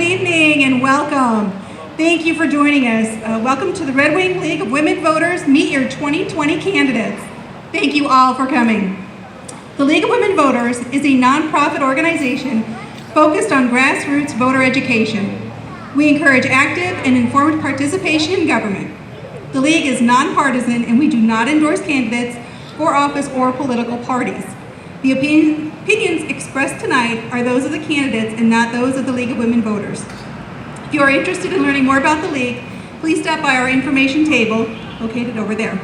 evening and welcome. Thank you for joining us. Welcome to the Red Wing League of Women Voters Meet Your 2020 Candidates. Thank you all for coming. The League of Women Voters is a nonprofit organization focused on grassroots voter education. We encourage active and informed participation in government. The League is nonpartisan and we do not endorse candidates for office or political parties. The opinions expressed tonight are those of the candidates and not those of the League of Women Voters. If you are interested in learning more about the League, please stop by our information table located over there.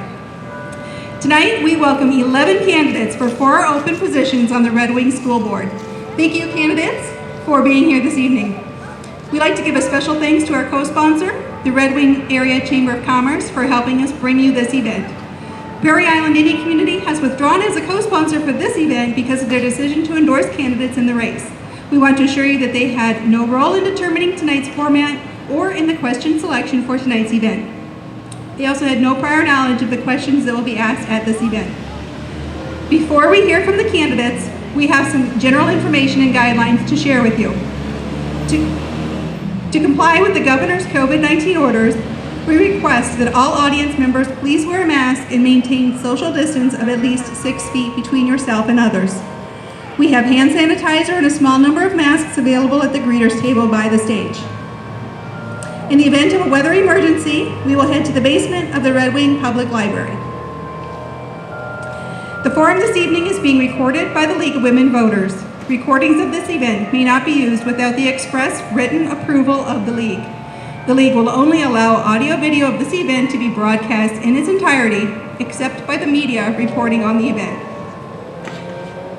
Tonight, we welcome 11 candidates for 4 open positions on the Red Wing School Board. Thank you, candidates, for being here this evening. We'd like to give a special thanks to our co-sponsor, the Red Wing Area Chamber of Commerce, for helping us bring you this event. Prairie Island Indian Community has withdrawn as a co-sponsor for this event because of their decision to endorse candidates in the race. We want to assure you that they had no role in determining tonight's format or in the question selection for tonight's event. They also had no prior knowledge of the questions that will be asked at this event. Before we hear from the candidates, we have some general information and guidelines to share with you. To comply with the governor's COVID-19 orders, we request that all audience members please wear a mask and maintain social distance of at least 6 feet between yourself and others. We have hand sanitizer and a small number of masks available at the greeters table by the stage. In the event of a weather emergency, we will head to the basement of the Red Wing Public Library. The forum this evening is being recorded by the League of Women Voters. Recordings of this event may not be used without the express written approval of the League. The League will only allow audio-video of this event to be broadcast in its entirety, except by the media reporting on the event.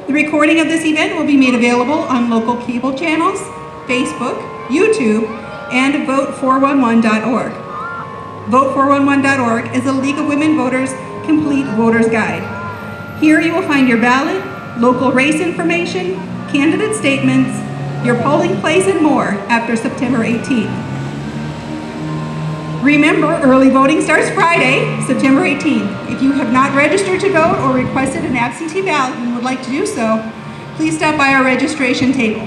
The recording of this event will be made available on local cable channels, Facebook, YouTube, and vote411.org. Vote411.org is the League of Women Voters Complete Voter's Guide. Here you will find your ballot, local race information, candidate statements, your polling place, and more after September 18th. Remember, early voting starts Friday, September 18th. If you have not registered to vote or requested an absentee ballot and would like to do so, please stop by our registration table.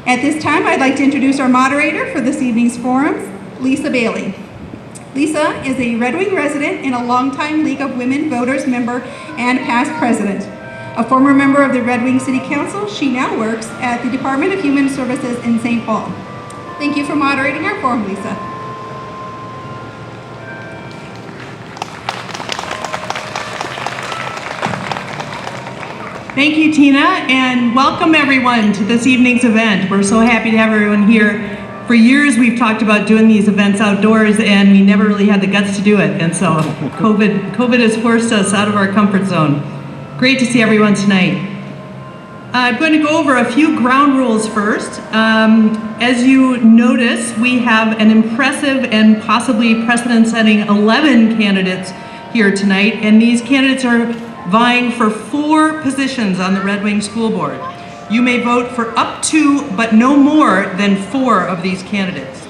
At this time, I'd like to introduce our moderator for this evening's forum, Lisa Bailey. Lisa is a Red Wing resident and a longtime League of Women Voters member and past president. A former member of the Red Wing City Council, she now works at the Department of Human Services in St. Paul. Thank you for moderating our forum, Lisa. Thank you, Tina, and welcome everyone to this evening's event. We're so happy to have everyone here. For years, we've talked about doing these events outdoors, and we never really had the guts to do it. And so COVID has forced us out of our comfort zone. Great to see everyone tonight. I'm going to go over a few ground rules first. As you notice, we have an impressive and possibly precedent-setting 11 candidates here tonight, and these candidates are vying for 4 positions on the Red Wing School Board. You may vote for up to, but no more than 4 of these candidates.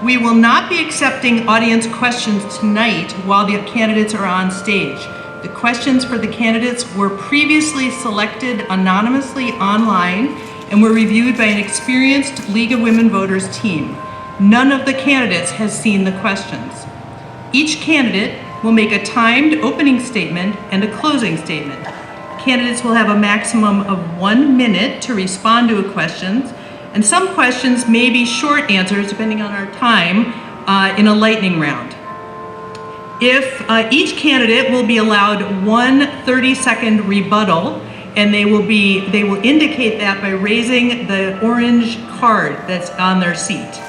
We will not be accepting audience questions tonight while the candidates are on stage. The questions for the candidates were previously selected anonymously online and were reviewed by an experienced League of Women Voters team. None of the candidates has seen the questions. Each candidate will make a timed opening statement and a closing statement. Candidates will have a maximum of 1 minute to respond to a question, and some questions may be short answers depending on our time in a lightning round. If each candidate will be allowed 1 30-second rebuttal, and they will indicate that by raising the orange card that's on their seat.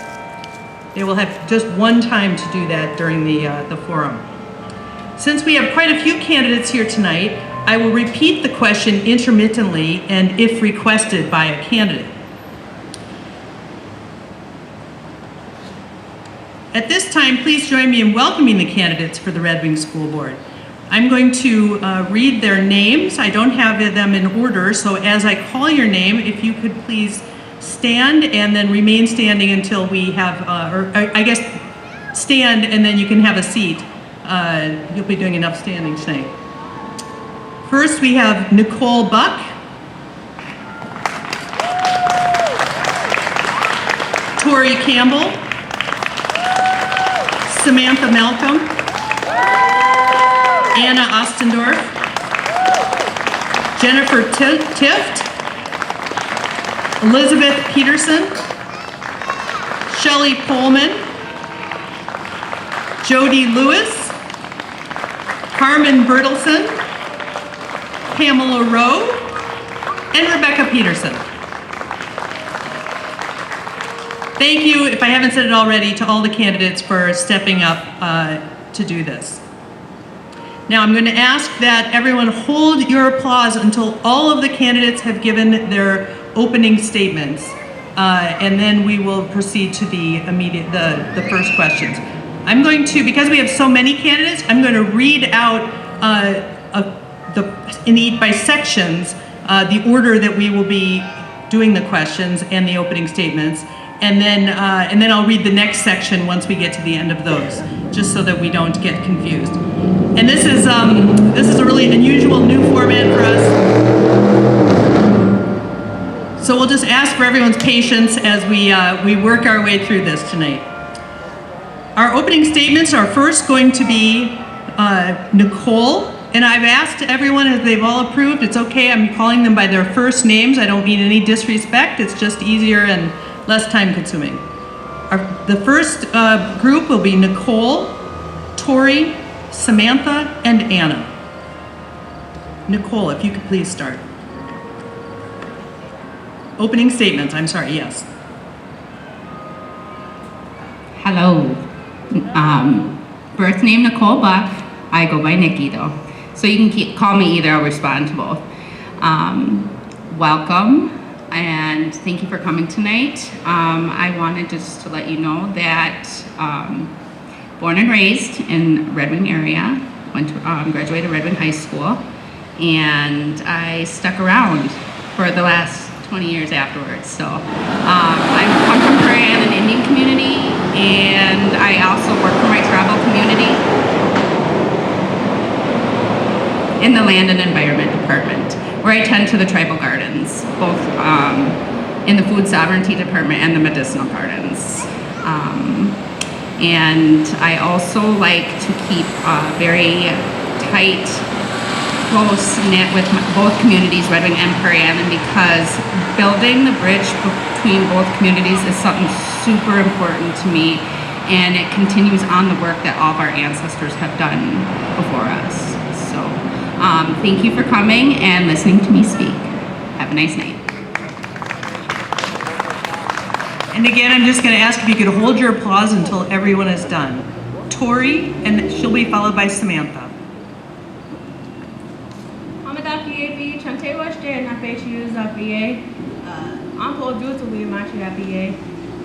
They will have just 1 time to do that during the forum. Since we have quite a few candidates here tonight, I will repeat the question intermittently and if requested by a candidate. At this time, please join me in welcoming the candidates for the Red Wing School Board. I'm going to read their names. I don't have them in order, so as I call your name, if you could please stand and then remain standing until we have, stand and then you can have a seat. You'll be doing enough standing tonight. First, we have Nicole Buck. Tori Campbell, Samantha Malcolm, Anna Ostendorf, Jennifer Tift, Elizabeth Peterson, Shelley Pullman, Jody Lewis, Carmen Bertelson, Pamela Rowe, and Rebecca Peterson. Thank you, if I haven't said it already, to all the candidates for stepping up to do this. Now I'm going to ask that everyone hold your applause until all of the candidates have given their opening statements, and then we will proceed to the first questions. I'm going to, because we have so many candidates, I'm going to read out by sections the order that we will be doing the questions and the opening statements, and then I'll read the next section once we get to the end of those, just so that we don't get confused. And this is a really unusual new format for us. So we'll just ask for everyone's patience as we work our way through this tonight. Our opening statements are first going to be Nicole, and I've asked everyone if they've all approved. It's okay, I'm calling them by their first names. I don't mean any disrespect, it's just easier and less time consuming. The first group will be Nicole, Tori, Samantha, and Anna. Nicole, if you could please start. Opening statements, I'm sorry, yes. Hello. Birth name Nicole Buck. I go by Nikki though. So you can call me either, I'll respond to both. Welcome and thank you for coming tonight. I wanted just to let you know that born and raised in Red Wing area, went to, graduated Red Wing High School, and I stuck around for the last 20 years afterwards. So I come from Prairie Island Indian community, and I also work for my tribal community in the Land and Environment Department, where I tend to the tribal gardens, both in the Food Sovereignty Department and the medicinal gardens. And I also like to keep very tight, close-knit with both communities, Red Wing and Prairie Island, because building the bridge between both communities is something super important to me, and it continues on the work that all of our ancestors have done before us. So thank you for coming and listening to me speak. Have a nice night. And again, I'm just going to ask if you could hold your applause until everyone is done. Tori, and she'll be followed by Samantha.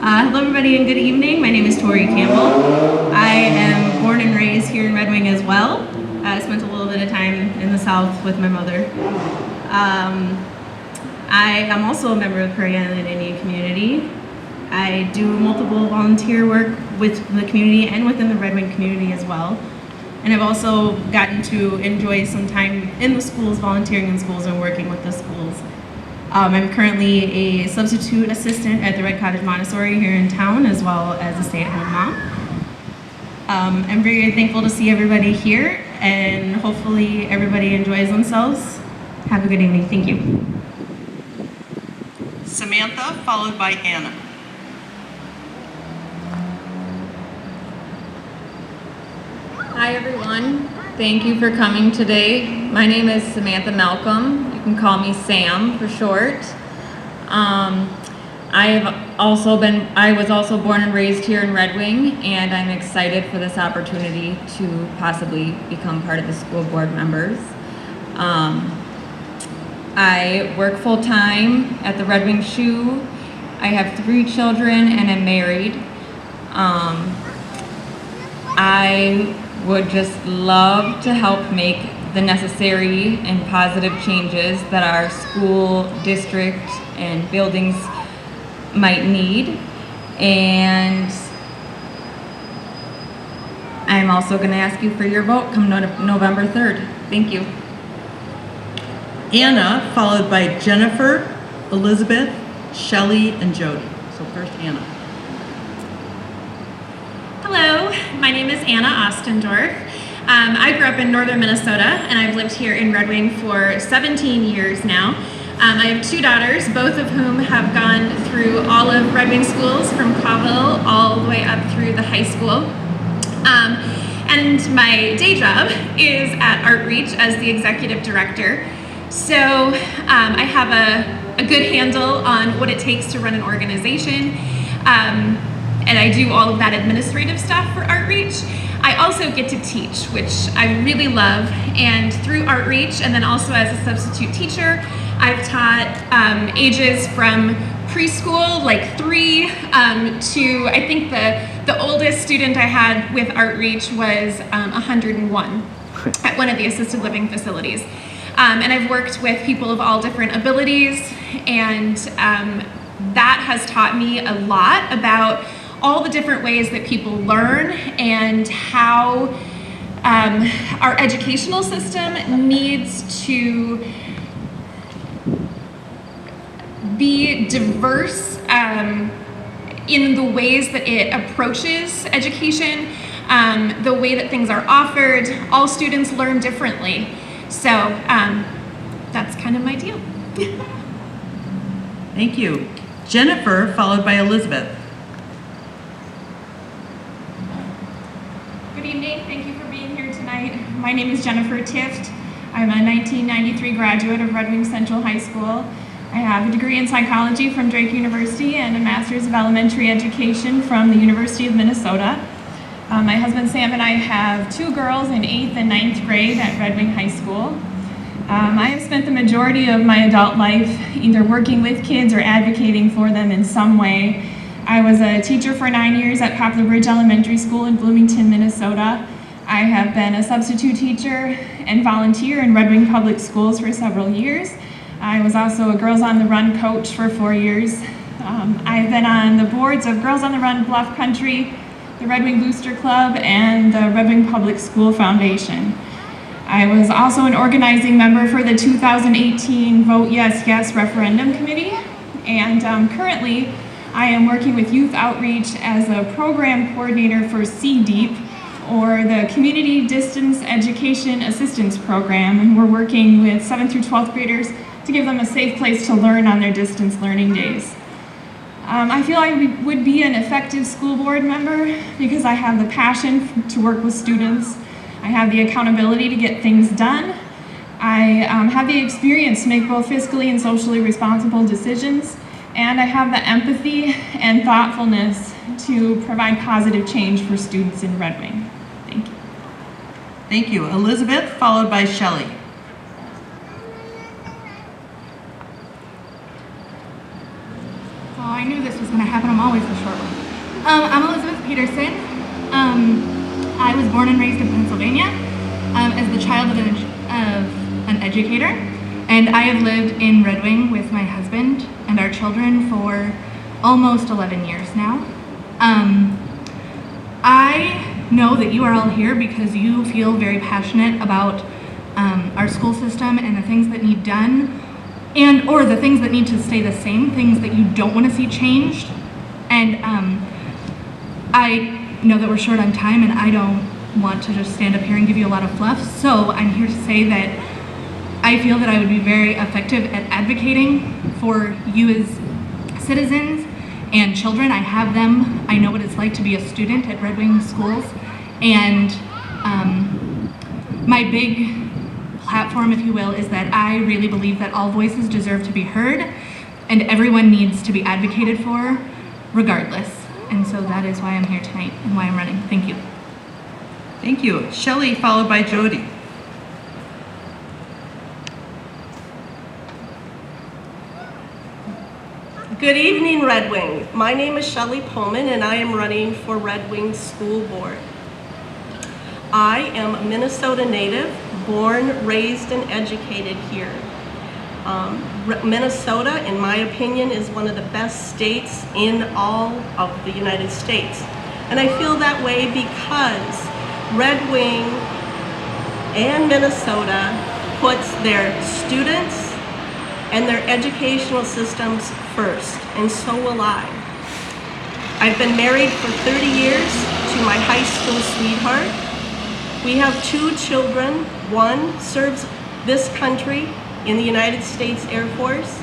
Hello everybody and good evening. My name is Tori Campbell. I am born and raised here in Red Wing as well. I spent a little bit of time in the South with my mother. I am also a member of the Prairie Island Indian community. I do multiple volunteer work with the community and within the Red Wing community as well. And I've also gotten to enjoy some time in the schools, volunteering in schools and working with the schools. I'm currently a substitute assistant at the Red Cottage Montessori here in town, as well as a stay-at-home mom. I'm very thankful to see everybody here, and hopefully everybody enjoys themselves. Have a good evening. Thank you. Samantha, followed by Anna. Hi everyone, thank you for coming today. My name is Samantha Malcolm. You can call me Sam for short. I was also born and raised here in Red Wing, and I'm excited for this opportunity to possibly become part of the school board members. I work full-time at the Red Wing Shoe. I have 3 children and I'm married. I would just love to help make the necessary and positive changes that our school district and buildings might need. And I'm also going to ask you for your vote come November 3rd. Thank you. Anna, followed by Jennifer, Elizabeth, Shelley, and Jody. So first Anna. My name is Anna Ostendorf. I grew up in northern Minnesota, and I've lived here in Red Wing for 17 years now. I have 2 daughters, both of whom have gone through all of Red Wing schools from Coville all the way up through the high school. And my day job is at Outreach as the executive director. So I have a good handle on what it takes to run an organization. And I do all of that administrative stuff for Outreach. I also get to teach, which I really love. And through Outreach, and then also as a substitute teacher, I've taught ages from preschool, like 3, to I think the oldest student I had with Outreach was 101 at one of the assisted living facilities. And I've worked with people of all different abilities, and that has taught me a lot about all the different ways that people learn and how our educational system needs to be diverse in the ways that it approaches education, the way that things are offered. All students learn differently. So that's kind of my deal. Thank you. Jennifer, followed by Elizabeth. Good evening. Thank you for being here tonight. My name is Jennifer Tift. I'm a 1993 graduate of Red Wing Central High School. I have a degree in psychology from Drake University and a master's of elementary education from the University of Minnesota. My husband Sam and I have 2 girls in 8th and 9th grade at Red Wing High School. I have spent the majority of my adult life either working with kids or advocating for them in some way. I was a teacher for 9 years at Poplar Ridge Elementary School in Bloomington, Minnesota. I have been a substitute teacher and volunteer in Red Wing Public Schools for several years. I was also a Girls on the Run coach for 4 years. I've been on the boards of Girls on the Run Bluff Country, the Red Wing Booster Club, and the Red Wing Public School Foundation. I was also an organizing member for the 2018 Vote Yes, Yes referendum committee, and currently I am working with Youth Outreach as a program coordinator for CDEEP, or the Community Distance Education Assistance Program, and we're working with 7th through 12th graders to give them a safe place to learn on their distance learning days. I feel I would be an effective school board member because I have the passion to work with students. I have the accountability to get things done. I have the experience to make both fiscally and socially responsible decisions, and I have the empathy and thoughtfulness to provide positive change for students in Red Wing. Thank you. Thank you. Elizabeth, followed by Shelley. Oh, I knew this was going to happen. I'm always the short one. I'm Elizabeth Peterson. I was born and raised in Pennsylvania as the child of an educator, and I have lived in Red Wing with my husband and our children for almost 11 years now. I know that you are all here because you feel very passionate about our school system and the things that need done, and or the things that need to stay the same, things that you don't want to see changed. And I know that we're short on time, and I don't want to just stand up here and give you a lot of fluff, so I'm here to say that I feel that I would be very effective at advocating for you as citizens and children. I have them. I know what it's like to be a student at Red Wing schools, and my big platform, if you will, is that I really believe that all voices deserve to be heard, and everyone needs to be advocated for regardless. And so that is why I'm here tonight and why I'm running. Thank you. Thank you. Shelley, followed by Jody. Good evening, Red Wing. My name is Shelley Pullman, and I am running for Red Wing School Board. I am a Minnesota native, born, raised, and educated here. Minnesota, in my opinion, is one of the best states in all of the United States. And I feel that way because Red Wing and Minnesota puts their students and their educational systems first, and so will I. I've been married for 30 years to my high school sweetheart. We have 2 children. One serves this country in the United States Air Force.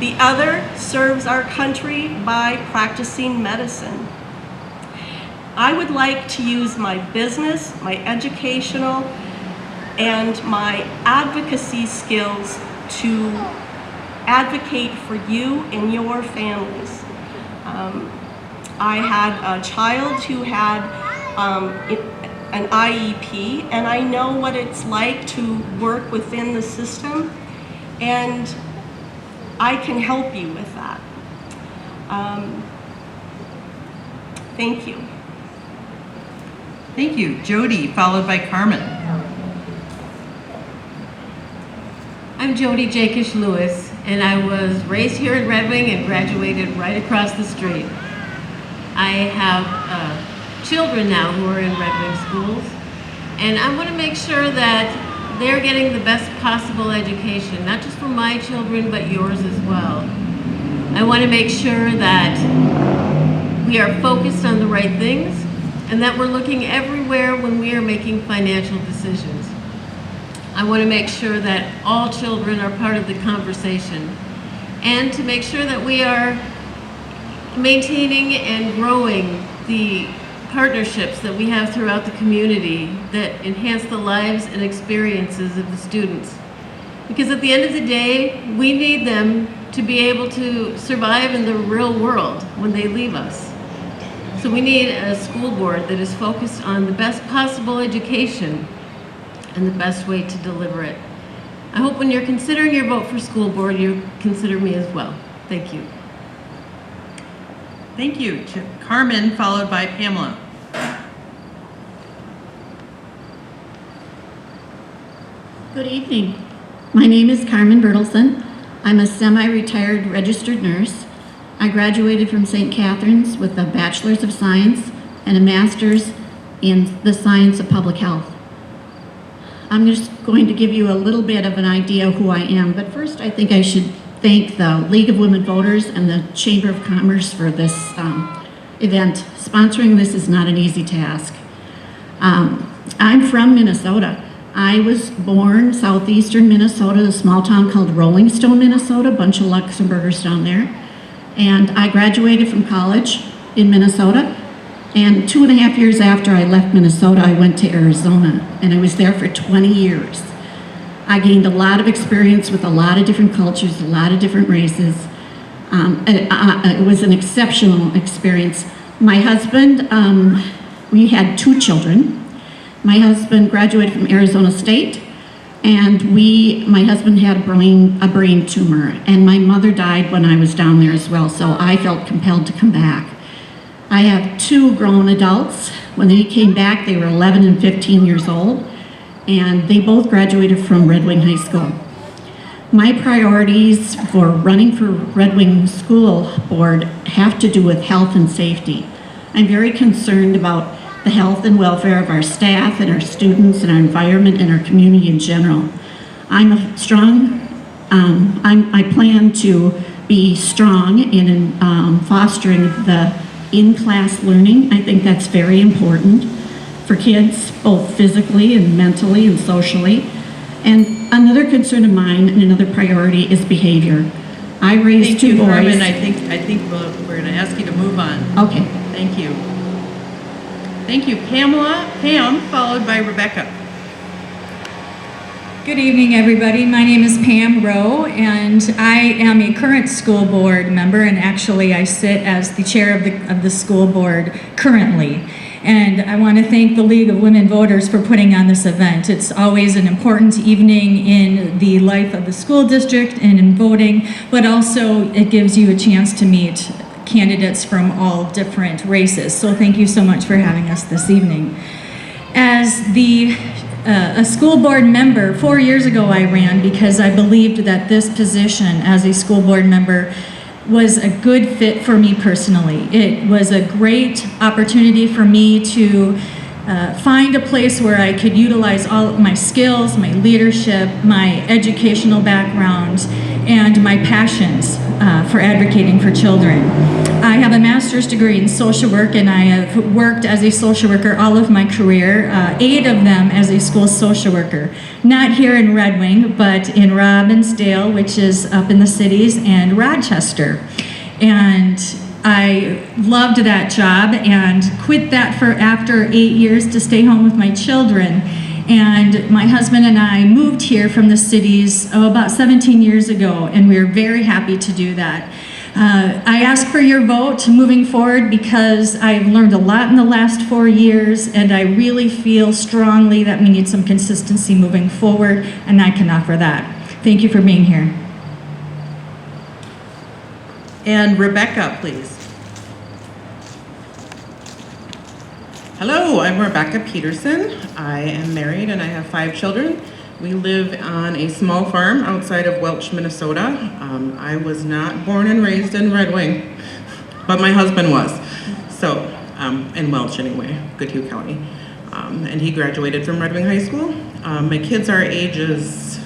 The other serves our country by practicing medicine. I would like to use my business, my educational, and my advocacy skills to advocate for you and your families. I had a child who had an IEP, and I know what it's like to work within the system, and I can help you with that. Thank you. Thank you. Jody, followed by Carmen. I'm Jody Jakish Lewis, and I was raised here in Red Wing and graduated right across the street. I have children now who are in Red Wing schools, and I want to make sure that they're getting the best possible education, not just for my children, but yours as well. I want to make sure that we are focused on the right things and that we're looking everywhere when we are making financial decisions. I want to make sure that all children are part of the conversation, and to make sure that we are maintaining and growing the partnerships that we have throughout the community that enhance the lives and experiences of the students. Because at the end of the day, we need them to be able to survive in the real world when they leave us. So we need a school board that is focused on the best possible education and the best way to deliver it. I hope when you're considering your vote for school board, you consider me as well. Thank you. Thank you. Carmen, followed by Pamela. Good evening. My name is Carmen Bertelson. I'm a semi-retired registered nurse. I graduated from St. Catherine's with a Bachelor's of Science and a Master's in the Science of Public Health. I'm just going to give you a little bit of an idea of who I am, but first I think I should thank the League of Women Voters and the Chamber of Commerce for this event. Sponsoring this is not an easy task. I'm from Minnesota. I was born southeastern Minnesota, a small town called Rolling Stone, Minnesota, a bunch of Luxembourgers down there. And I graduated from college in Minnesota. And 2.5 years after I left Minnesota, I went to Arizona, and I was there for 20 years. I gained a lot of experience with a lot of different cultures, a lot of different races. It was an exceptional experience. My husband, we had 2 children. My husband graduated from Arizona State, and my husband had a brain tumor, and my mother died when I was down there as well, so I felt compelled to come back. I have 2 grown adults. When they came back, they were 11 and 15 years old, and they both graduated from Red Wing High School. My priorities for running for Red Wing School Board have to do with health and safety. I'm very concerned about the health and welfare of our staff and our students and our environment and our community in general. I'm a strong, I plan to be strong in fostering the in-class learning. I think that's very important for kids, both physically and mentally and socially. And another concern of mine and another priority is behavior. I raised 2 boys. Carmen. I think we're going to ask you to move on. Okay. Thank you. Thank you, Pam, followed by Rebecca. Good evening, everybody. My name is Pam Rowe, and I am a current school board member, and actually I sit as the chair of the school board currently. And I want to thank the League of Women Voters for putting on this event. It's always an important evening in the life of the school district and in voting, but also it gives you a chance to meet candidates from all different races. So thank you so much for having us this evening. As a school board member, 4 years ago I ran because I believed that this position as a school board member was a good fit for me personally. It was a great opportunity for me to find a place where I could utilize all of my skills, my leadership, my educational background, and my passions for advocating for children. I have a master's degree in social work, and I have worked as a social worker all of my career, 8 of them as a school social worker. Not here in Red Wing, but in Robbinsdale, which is up in the cities, and Rochester. And I loved that job and quit that for after 8 years to stay home with my children. And my husband and I moved here from the cities about 17 years ago, and we were very happy to do that. I ask for your vote moving forward because I've learned a lot in the last 4 years, and I really feel strongly that we need some consistency moving forward, and I can offer that. Thank you for being here. And Rebecca, please. Hello, I'm Rebecca Peterson. I am married and I have 5 children. We live on a small farm outside of Welch, Minnesota. I was not born and raised in Red Wing, but my husband was. So, in Welch anyway, Goodhue County. And he graduated from Red Wing High School. My kids are ages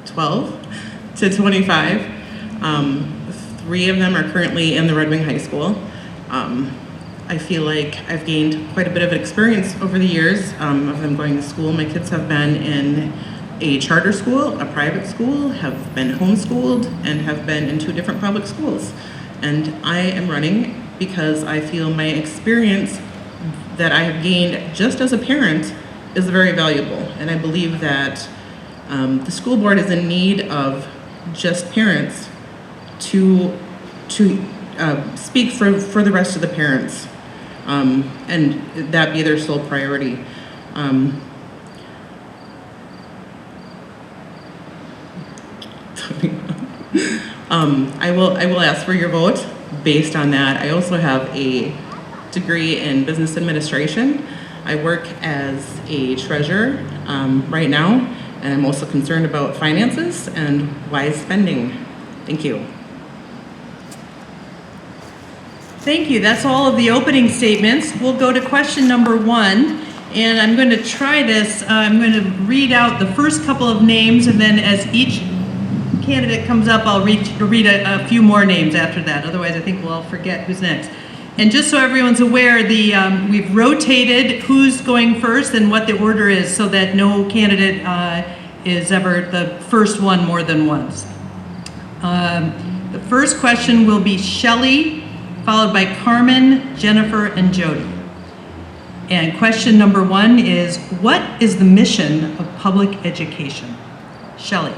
12 to 25. 3 of them are currently in the Red Wing High School. I feel like I've gained quite a bit of experience over the years of them going to school. My kids have been in a charter school, a private school, have been homeschooled, and have been in 2 different public schools. And I am running because I feel my experience that I have gained just as a parent is very valuable. And I believe that the school board is in need of just parents to speak for the rest of the parents. And that be their sole priority. I will ask for your vote based on that. I also have a degree in business administration. I work as a treasurer right now, and I'm also concerned about finances and wise spending. Thank you. Thank you. That's all of the opening statements. We'll go to question number 1, and I'm going to try this. I'm going to read out the first couple of names, and then as each candidate comes up, I'll read a few more names after that. Otherwise, I think we'll all forget who's next. And just so everyone's aware, we've rotated who's going first and what the order is, so that no candidate is ever the first one more than once. The first question will be Shelley, followed by Carmen, Jennifer, and Jody. And question number 1 is, what is the mission of public education? Shelley.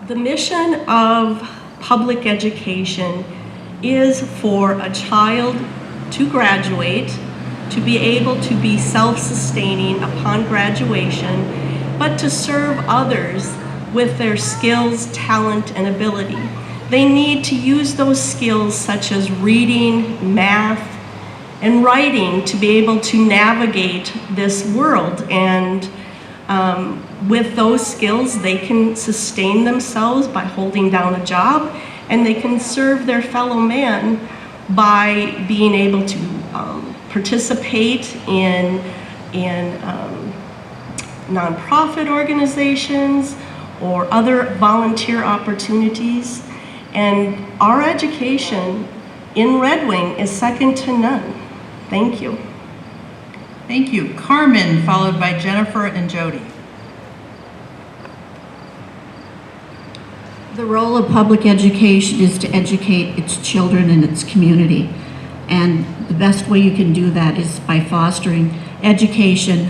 The mission of public education is for a child to graduate, to be able to be self-sustaining upon graduation, but to serve others with their skills, talent, and ability. They need to use those skills such as reading, math, and writing to be able to navigate this world. And with those skills, they can sustain themselves by holding down a job, and they can serve their fellow man by being able to participate in nonprofit organizations or other volunteer opportunities. And our education in Red Wing is second to none. Thank you. Thank you. Carmen, followed by Jennifer and Jody. The role of public education is to educate its children and its community. And the best way you can do that is by fostering education,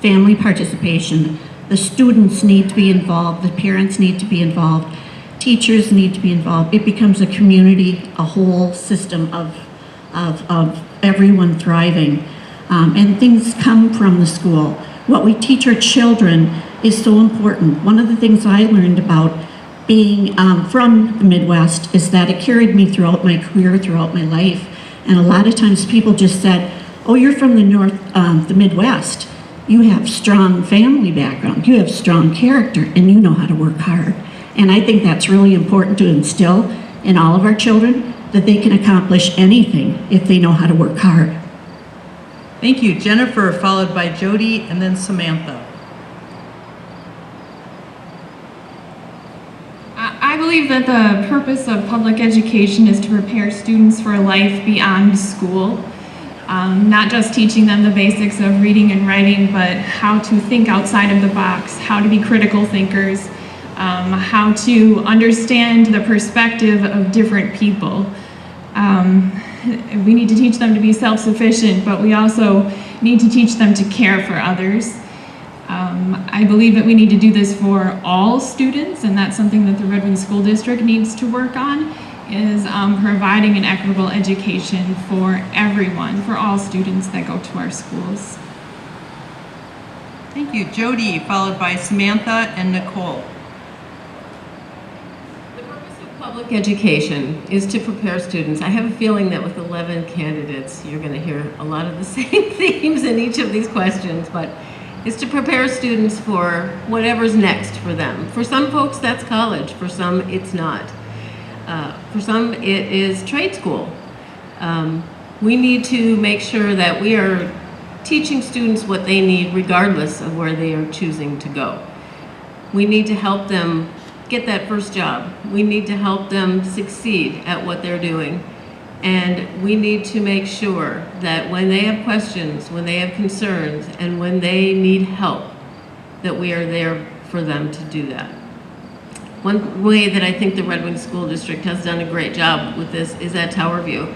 family participation. The students need to be involved, the parents need to be involved, teachers need to be involved. It becomes a community, a whole system of everyone thriving. And things come from the school. What we teach our children is so important. One of the things I learned about being from the Midwest is that it carried me throughout my career, throughout my life. And a lot of times people just said, oh, you're from the Midwest. You have strong family background, you have strong character, and you know how to work hard. And I think that's really important to instill in all of our children that they can accomplish anything if they know how to work hard. Thank you, Jennifer, followed by Jody, and then Samantha. I believe that the purpose of public education is to prepare students for life beyond school. Not just teaching them the basics of reading and writing, but how to think outside of the box, how to be critical thinkers, how to understand the perspective of different people. We need to teach them to be self-sufficient, but we also need to teach them to care for others. I believe that we need to do this for all students, and that's something that the Red Wing School District needs to work on, is providing an equitable education for everyone, for all students that go to our schools. Thank you, Jody, followed by Samantha and Nicole. Public education is to prepare students. I have a feeling that with 11 candidates, you're going to hear a lot of the same themes in each of these questions, but it's to prepare students for whatever's next for them. For some folks, that's college. For some, it's not. For some, it is trade school. We need to make sure that we are teaching students what they need regardless of where they are choosing to go. We need to help them get that first job. We need to help them succeed at what they're doing. And we need to make sure that when they have questions, when they have concerns, and when they need help, that we are there for them to do that. One way that I think the Red Wing School District has done a great job with this is at Tower View.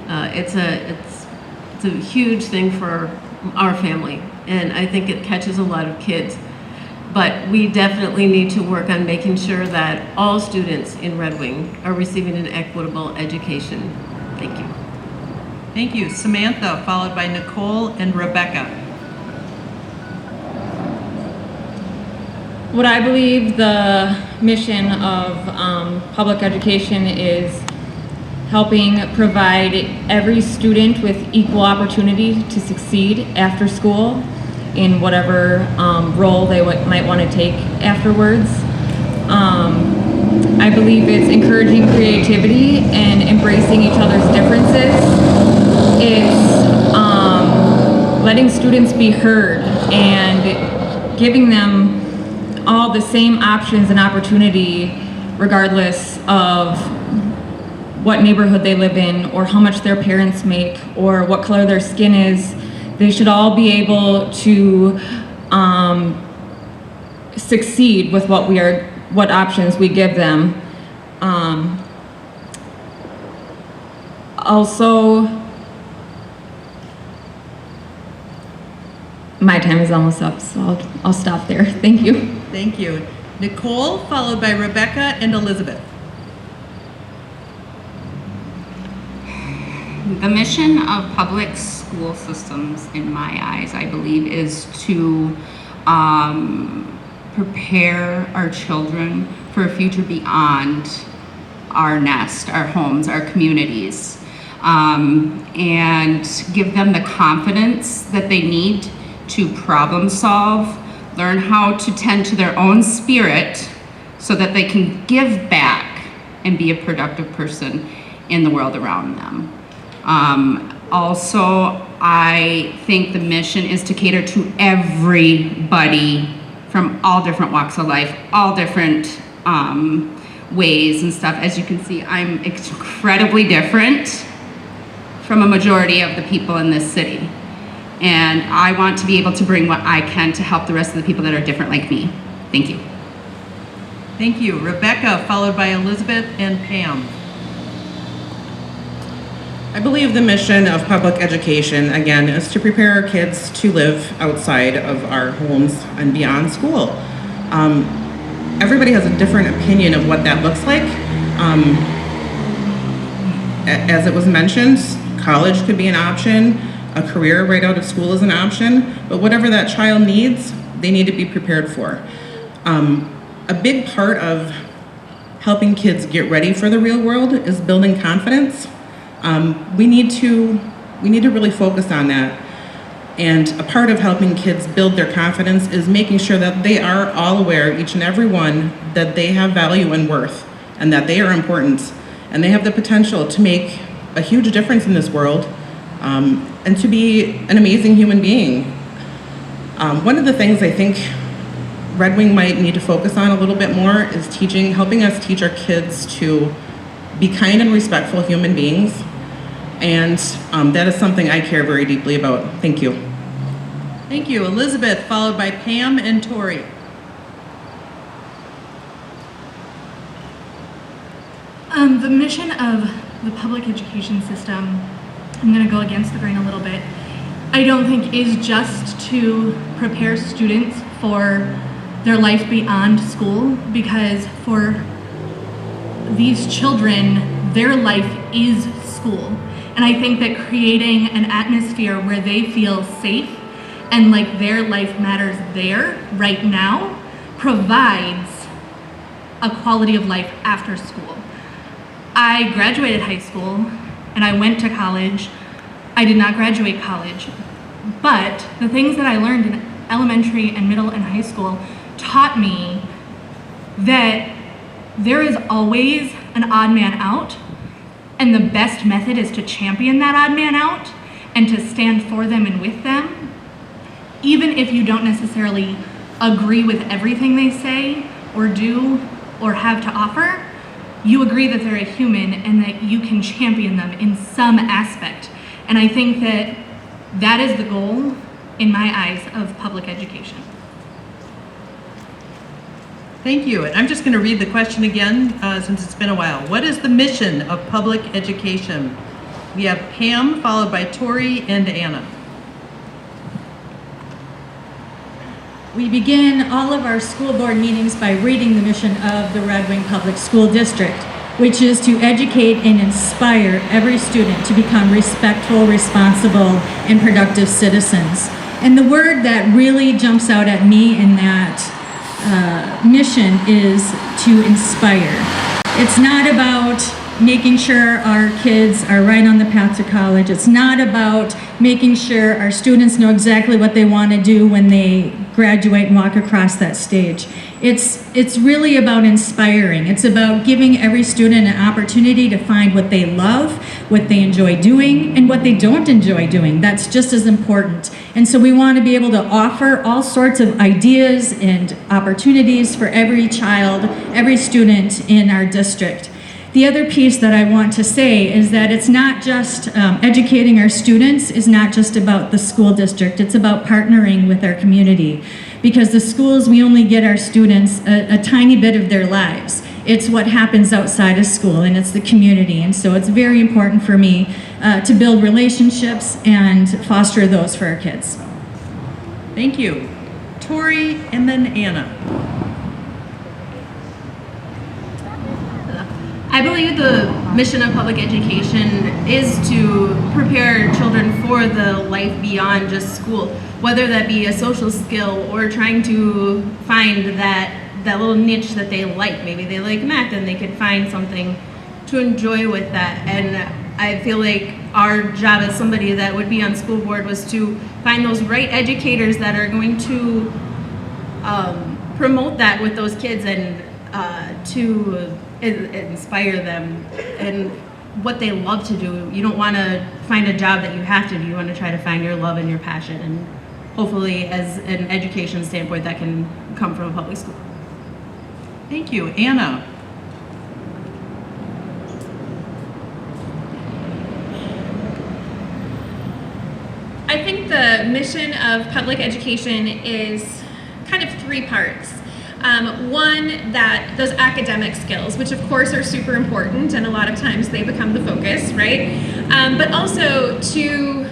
It's a huge thing for our family, and I think it catches a lot of kids. But we definitely need to work on making sure that all students in Red Wing are receiving an equitable education. Thank you. Thank you, Samantha, followed by Nicole and Rebecca. What I believe the mission of public education is helping provide every student with equal opportunity to succeed after school in whatever role they might want to take afterwards. I believe it's encouraging creativity and embracing each other's differences. It's letting students be heard and giving them all the same options and opportunity regardless of what neighborhood they live in or how much their parents make or what color their skin is. They should all be able to succeed with what options we give them. Also, my time is almost up, so I'll stop there. Thank you. Thank you. Nicole, followed by Rebecca and Elizabeth. The mission of public school systems, in my eyes, I believe, is to prepare our children for a future beyond our nest, our homes, our communities, and give them the confidence that they need to problem solve, learn how to tend to their own spirit so that they can give back and be a productive person in the world around them. Also, I think the mission is to cater to everybody from all different walks of life, all different ways and stuff. As you can see, I'm incredibly different from a majority of the people in this city. And I want to be able to bring what I can to help the rest of the people that are different like me. Thank you. Thank you. Rebecca, followed by Elizabeth and Pam. I believe the mission of public education, again, is to prepare our kids to live outside of our homes and beyond school. Everybody has a different opinion of what that looks like. As it was mentioned, college could be an option, a career right out of school is an option, but whatever that child needs, they need to be prepared for. A big part of helping kids get ready for the real world is building confidence. We need to really focus on that. And a part of helping kids build their confidence is making sure that they are all aware, each and every one, that they have value and worth and that they are important and they have the potential to make a huge difference in this world, and to be an amazing human being. One of the things I think Red Wing might need to focus on a little bit more is helping us teach our kids to be kind and respectful human beings. And that is something I care very deeply about. Thank you. Thank you. Elizabeth, followed by Pam and Tori. The mission of the public education system, I'm going to go against the grain a little bit, I don't think is just to prepare students for their life beyond school, because for these children, their life is school. And I think that creating an atmosphere where they feel safe and like their life matters there, right now, provides a quality of life after school. I graduated high school and I went to college. I did not graduate college, but the things that I learned in elementary and middle and high school taught me that there is always an odd man out, and the best method is to champion that odd man out and to stand for them and with them, even if you don't necessarily agree with everything they say or do or have to offer. You agree that they're a human and that you can champion them in some aspect. And I think that that is the goal, in my eyes, of public education. Thank you. And I'm just going to read the question again since it's been a while. What is the mission of public education? We have Pam, followed by Tori and Anna. We begin all of our school board meetings by reading the mission of the Red Wing Public School District, which is to educate and inspire every student to become respectful, responsible, and productive citizens. And the word that really jumps out at me in that mission is to inspire. It's not about making sure our kids are right on the path to college. It's not about making sure our students know exactly what they want to do when they graduate and walk across that stage. It's really about inspiring. It's about giving every student an opportunity to find what they love, what they enjoy doing, and what they don't enjoy doing. That's just as important. And so we want to be able to offer all sorts of ideas and opportunities for every child, every student in our district. The other piece that I want to say is that it's not just educating our students is not just about the school district. It's about partnering with our community, because the schools, we only get our students a tiny bit of their lives. It's what happens outside of school, and it's the community. And so it's very important for me to build relationships and foster those for our kids. Thank you. Tori and then Anna. I believe the mission of public education is to prepare children for the life beyond just school, whether that be a social skill or trying to find that little niche that they like. Maybe they like math and they could find something to enjoy with that. And I feel like our job as somebody that would be on school board was to find those right educators that are going to promote that with those kids and to inspire them and what they love to do. You don't want to find a job that you have to do. You want to try to find your love and your passion, and hopefully as an education standpoint that can come from a public school. Thank you. Anna. I think the mission of public education is kind of three parts. One, that those academic skills, which of course are super important and a lot of times they become the focus, right? But also to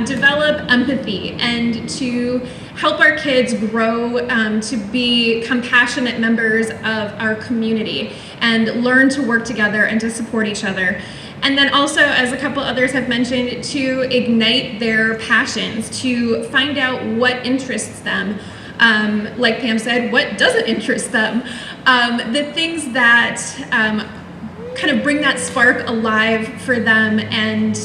develop empathy and to help our kids grow to be compassionate members of our community and learn to work together and to support each other. And then also, as a couple others have mentioned, to ignite their passions, to find out what interests them. Like Pam said, what doesn't interest them? The things that kind of bring that spark alive for them and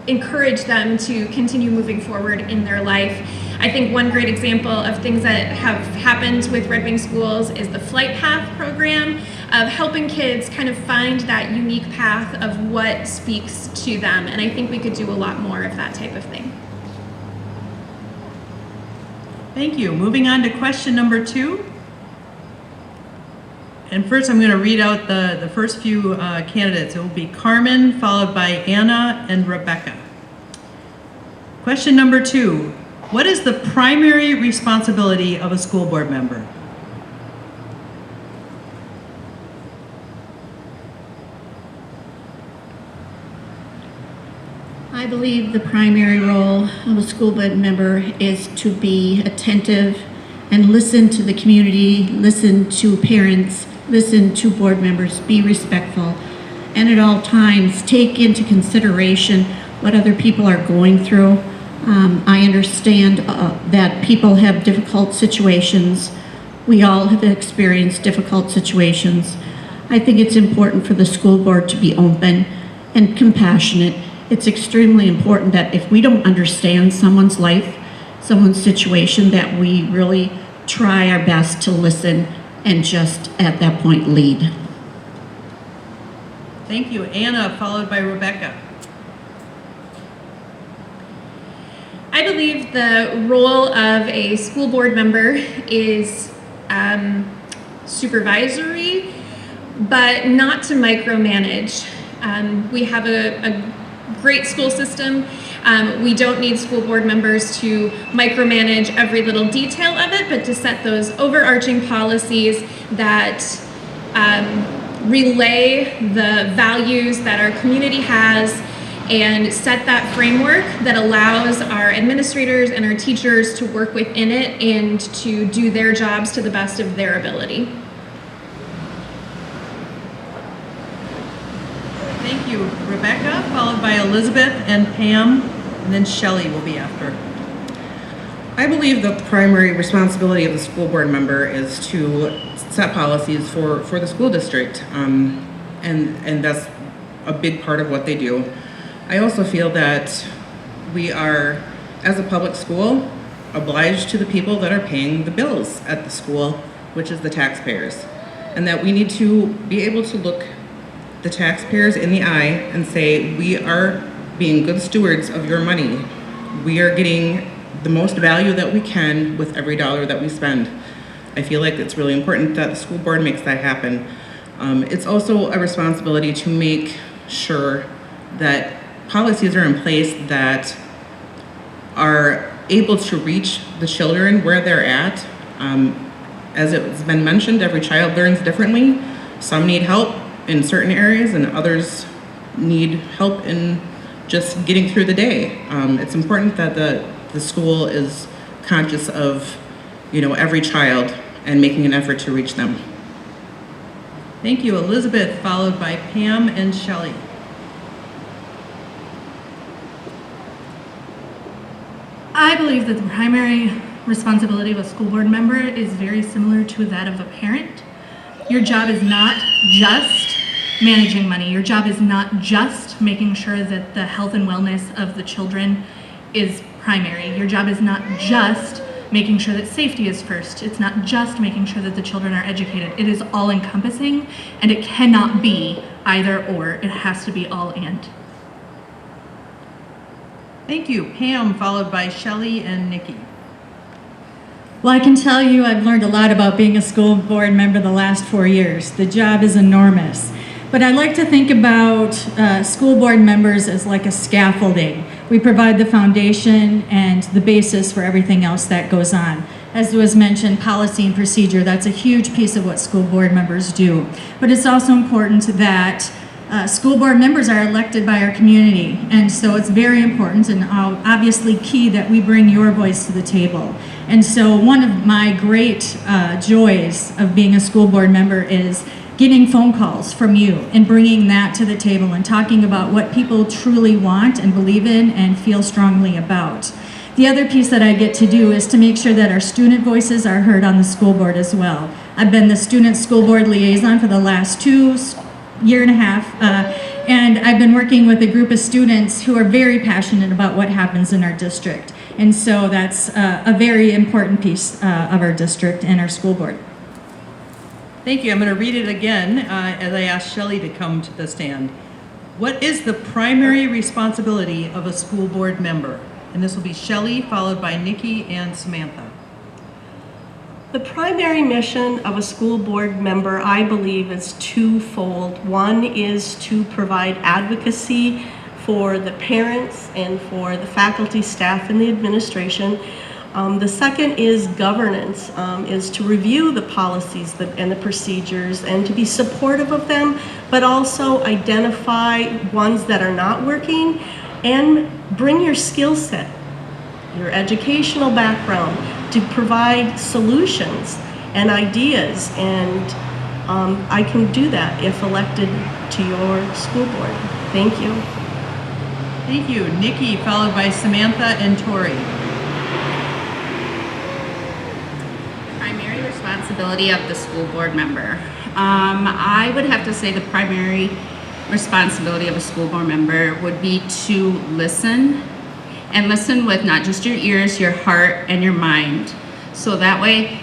encourage them to continue moving forward in their life. I think one great example of things that have happened with Red Wing schools is the Flight Path program. of helping kids kind of find that unique path of what speaks to them. And I think we could do a lot more of that type of thing. Thank you. Moving on to question number 2. And first I'm going to read out the first few candidates. It will be Carmen, followed by Anna and Rebecca. Question number 2. What is the primary responsibility of a school board member? I believe the primary role of a school board member is to be attentive and listen to the community, listen to parents, listen to board members, be respectful, and at all times take into consideration what other people are going through. I understand that people have difficult situations. We all have experienced difficult situations. I think it's important for the school board to be open and compassionate. It's extremely important that if we don't understand someone's life, someone's situation, that we really try our best to listen and just at that point lead. Thank you. Anna, followed by Rebecca. I believe the role of a school board member is supervisory, but not to micromanage. We have a great school system. We don't need school board members to micromanage every little detail of it, but to set those overarching policies that relay the values that our community has and set that framework that allows our administrators and our teachers to work within it and to do their jobs to the best of their ability. Thank you, Rebecca, followed by Elizabeth and Pam, and then Shelley will be after. I believe that the primary responsibility of the school board member is to set policies for the school district, and that's a big part of what they do. I also feel that we are, as a public school, obliged to the people that are paying the bills at the school, which is the taxpayers, and that we need to be able to look the taxpayers in the eye and say, we are being good stewards of your money. We are getting the most value that we can with every dollar that we spend. I feel like it's really important that the school board makes that happen. It's also a responsibility to make sure that policies are in place that are able to reach the children where they're at. As it's been mentioned, every child learns differently. Some need help in certain areas and others need help in just getting through the day. It's important that the school is conscious of, every child and making an effort to reach them. Thank you, Elizabeth, followed by Pam and Shelley. I believe that the primary responsibility of a school board member is very similar to that of a parent. Your job is not just managing money. Your job is not just making sure that the health and wellness of the children is primary. Your job is not just making sure that safety is first. It's not just making sure that the children are educated. It is all encompassing, and it cannot be either or. It has to be all and. Thank you. Pam, followed by Shelley and Nikki. Well, I can tell you I've learned a lot about being a school board member the last 4 years. The job is enormous. But I like to think about school board members as like a scaffolding. We provide the foundation and the basis for everything else that goes on. As was mentioned, policy and procedure, that's a huge piece of what school board members do. But it's also important that school board members are elected by our community, and so it's very important and obviously key that we bring your voice to the table. And so one of my great joys of being a school board member is getting phone calls from you and bringing that to the table and talking about what people truly want and believe in and feel strongly about. The other piece that I get to do is to make sure that our student voices are heard on the school board as well. I've been the student school board liaison for the last 2 years and a half, and I've been working with a group of students who are very passionate about what happens in our district. And so that's a very important piece of our district and our school board. Thank you. I'm going to read it again as I ask Shelley to come to the stand. What is the primary responsibility of a school board member? And this will be Shelley, followed by Nikki and Samantha. The primary mission of a school board member, I believe, is twofold. One is to provide advocacy for the parents and for the faculty, staff, and the administration. The second is governance, is to review the policies and the procedures and to be supportive of them, but also identify ones that are not working and bring your skill set, your educational background to provide solutions and ideas. And I can do that if elected to your school board. Thank you. Thank you. Nikki, followed by Samantha and Tori. Primary responsibility of the school board member. I would have to say the primary responsibility of a school board member would be to listen, and listen with not just your ears, your heart, and your mind. So that way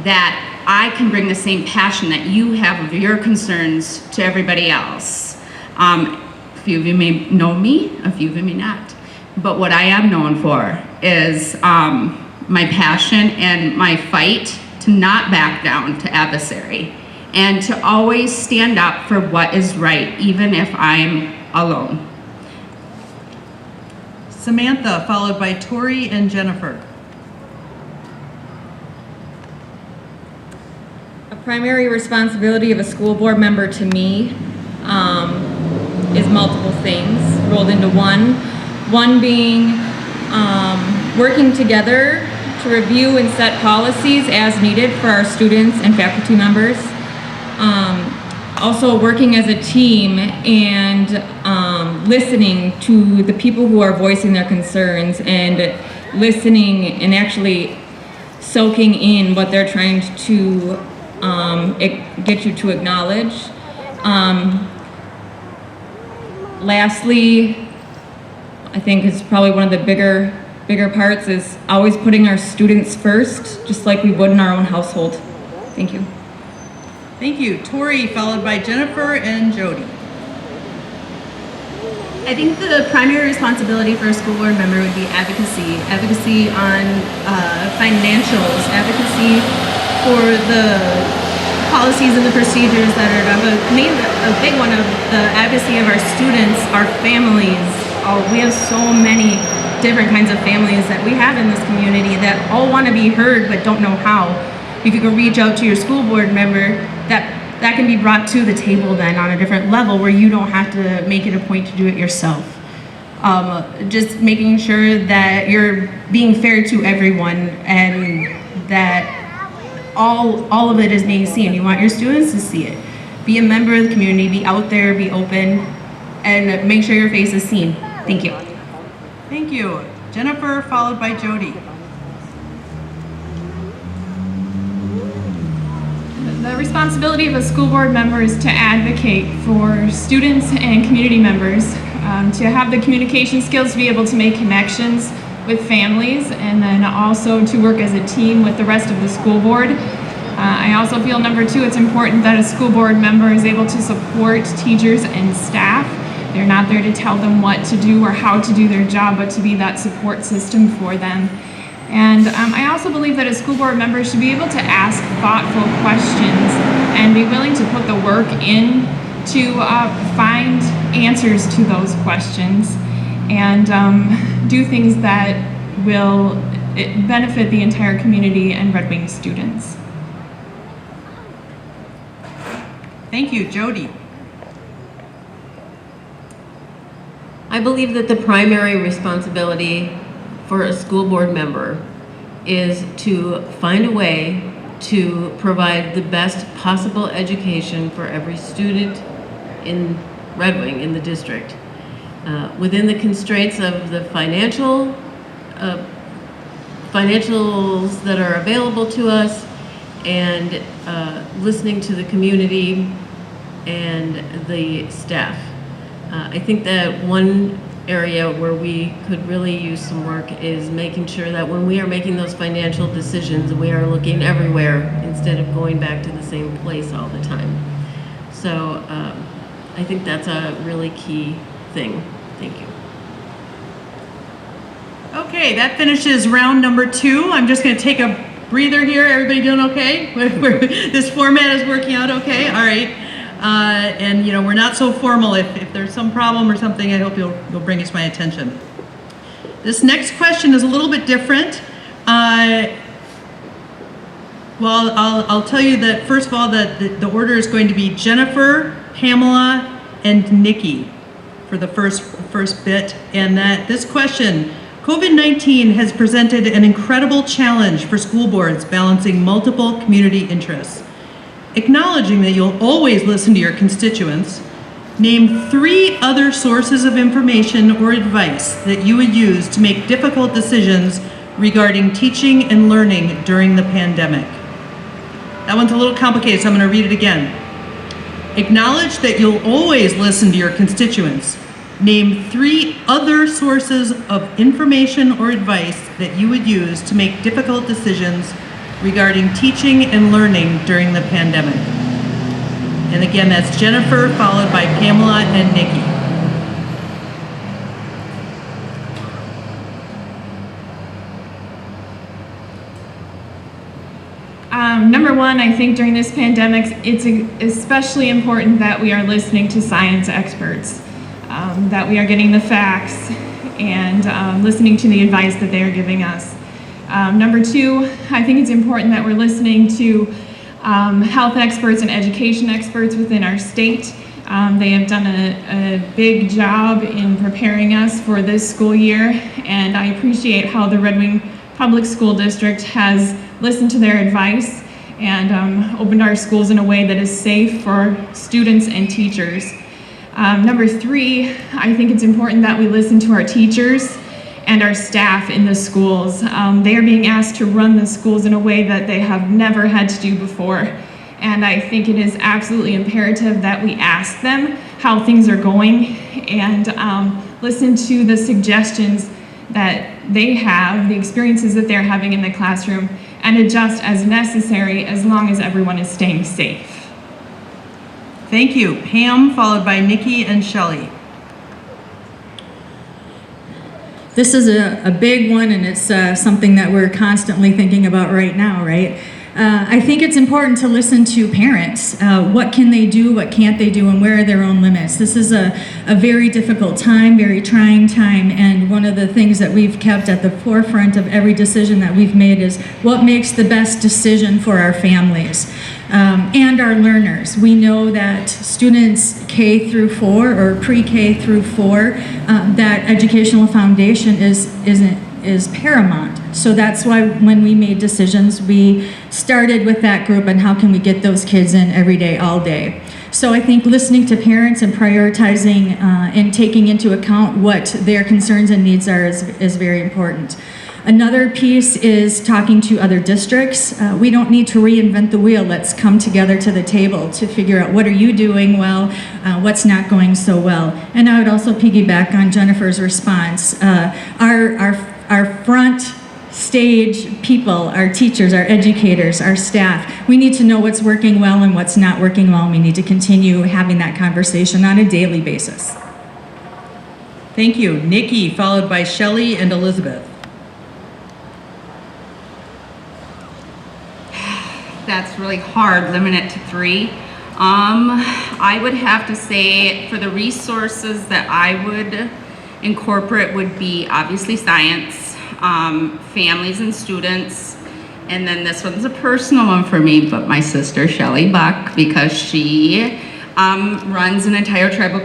that I can bring the same passion that you have of your concerns to everybody else. A few of you may know me, a few of you may not. But what I am known for is my passion and my fight to not back down to adversary and to always stand up for what is right, even if I'm alone. Samantha, followed by Tori and Jennifer. A primary responsibility of a school board member to me is multiple things rolled into one. One being working together to review and set policies as needed for our students and faculty members. Also working as a team and listening to the people who are voicing their concerns and listening and actually soaking in what they're trying to get you to acknowledge. Lastly, I think it's probably one of the bigger parts is always putting our students first, just like we would in our own household. Thank you. Thank you. Tori, followed by Jennifer and Jody. I think the primary responsibility for a school board member would be advocacy. Advocacy on financials, advocacy for the policies and the procedures that are done. But a big one of the advocacy of our students, our families. We have so many different kinds of families that we have in this community that all want to be heard but don't know how. If you can reach out to your school board member, that can be brought to the table then on a different level where you don't have to make it a point to do it yourself. Just making sure that you're being fair to everyone and that all of it is being seen. You want your students to see it. Be a member of the community, be out there, be open, and make sure your face is seen. Thank you. Thank you. Jennifer, followed by Jody. The responsibility of a school board member is to advocate for students and community members, to have the communication skills to be able to make connections with families, and then also to work as a team with the rest of the school board. I also feel number two, it's important that a school board member is able to support teachers and staff. They're not there to tell them what to do or how to do their job, but to be that support system for them. And I also believe that a school board member should be able to ask thoughtful questions and be willing to put the work in to find answers to those questions and do things that will benefit the entire community and Red Wing students. Thank you. Jody. I believe that the primary responsibility for a school board member is to find a way to provide the best possible education for every student in Red Wing, in the district, within the constraints of the financials that are available to us, and listening to the community and the staff. I think that one area where we could really use some work is making sure that when we are making those financial decisions, we are looking everywhere instead instead of going back to the same place all the time. So I think that's a really key thing. Thank you. Okay, that finishes round number 2. I'm just going to take a breather here. Everybody doing okay? This format is working out okay? All right. And, you know, we're not so formal. If there's some problem or something, I hope you'll bring it to my attention. This next question is a little bit different. Well, I'll tell you that, first of all, that the order is going to be Jennifer, Pamela, and Nikki for the first bit. And that this question, COVID-19 has presented an incredible challenge for school boards balancing multiple community interests. Acknowledging that you'll always listen to your constituents, name 3 other sources of information or advice that you would use to make difficult decisions regarding teaching and learning during the pandemic. That one's a little complicated, so I'm going to read it again. Acknowledge that you'll always listen to your constituents. Name 3 other sources of information or advice that you would use to make difficult decisions regarding teaching and learning during the pandemic. And again, that's Jennifer, followed by Pamela and Nikki. Number one, I think during this pandemic, it's especially important that we are listening to science experts, that we are getting the facts and listening to the advice that they are giving us. Number 2, I think it's important that we're listening to health experts and education experts within our state. They have done a big job in preparing us for this school year, and I appreciate how the Red Wing Public School District has listened to their advice and opened our schools in a way that is safe for students and teachers. Number 3, I think it's important that we listen to our teachers and our staff in the schools. They are being asked to run the schools in a way that they have never had to do before. And I think it is absolutely imperative that we ask them how things are going and listen to the suggestions that they have, the experiences that they're having in the classroom, and adjust as necessary as long as everyone is staying safe. Thank you. Pam, followed by Nikki and Shelley. This is a big one, and it's something that we're constantly thinking about right now, right? I think it's important to listen to parents. What can they do, what can't they do, and where are their own limits? This is a very difficult time, very trying time, and one of the things that we've kept at the forefront of every decision that we've made is what makes the best decision for our families and our learners. We know that students K through 4 or pre-K through 4, that educational foundation is paramount. So that's why when we made decisions, we started with that group and how can we get those kids in every day, all day. So I think listening to parents and prioritizing and taking into account what their concerns and needs are is very important. Another piece is talking to other districts. We don't need to reinvent the wheel. Let's come together to the table to figure out what are you doing well, what's not going so well. And I would also piggyback on Jennifer's response. Our front stage people, our teachers, our educators, our staff, we need to know what's working well and what's not working well, and we need to continue having that conversation on a daily basis. Thank you. Nikki, followed by Shelley and Elizabeth. That's really hard, limit it to 3. I would have to say for the resources that I would incorporate would be obviously science, families and students, and then this one's a personal one for me, but my sister Shelley Buck, because she runs an entire tribal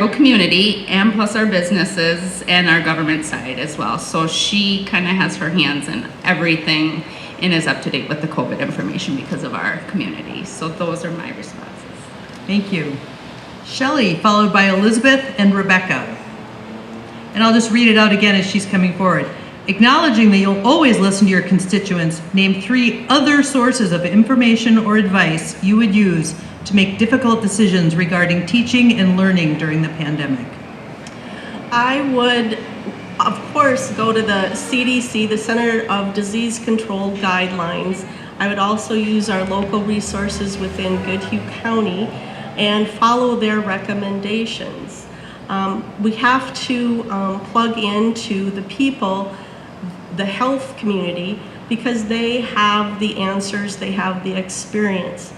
community and plus our businesses and our government side as well. So she kind of has her hands in everything and is up to date with the COVID information because of our community. So those are my responses. Thank you. Shelley, followed by Elizabeth and Rebecca. And I'll just read it out again as she's coming forward. Acknowledging that you'll always listen to your constituents, name 3 other sources of information or advice you would use to make difficult decisions regarding teaching and learning during the pandemic. I would, of course, go to the CDC, the Center of Disease Control guidelines I would also use our local resources within Goodhue County and follow their recommendations. We have to plug into the people, the health community, because they have the answers, they have the experience.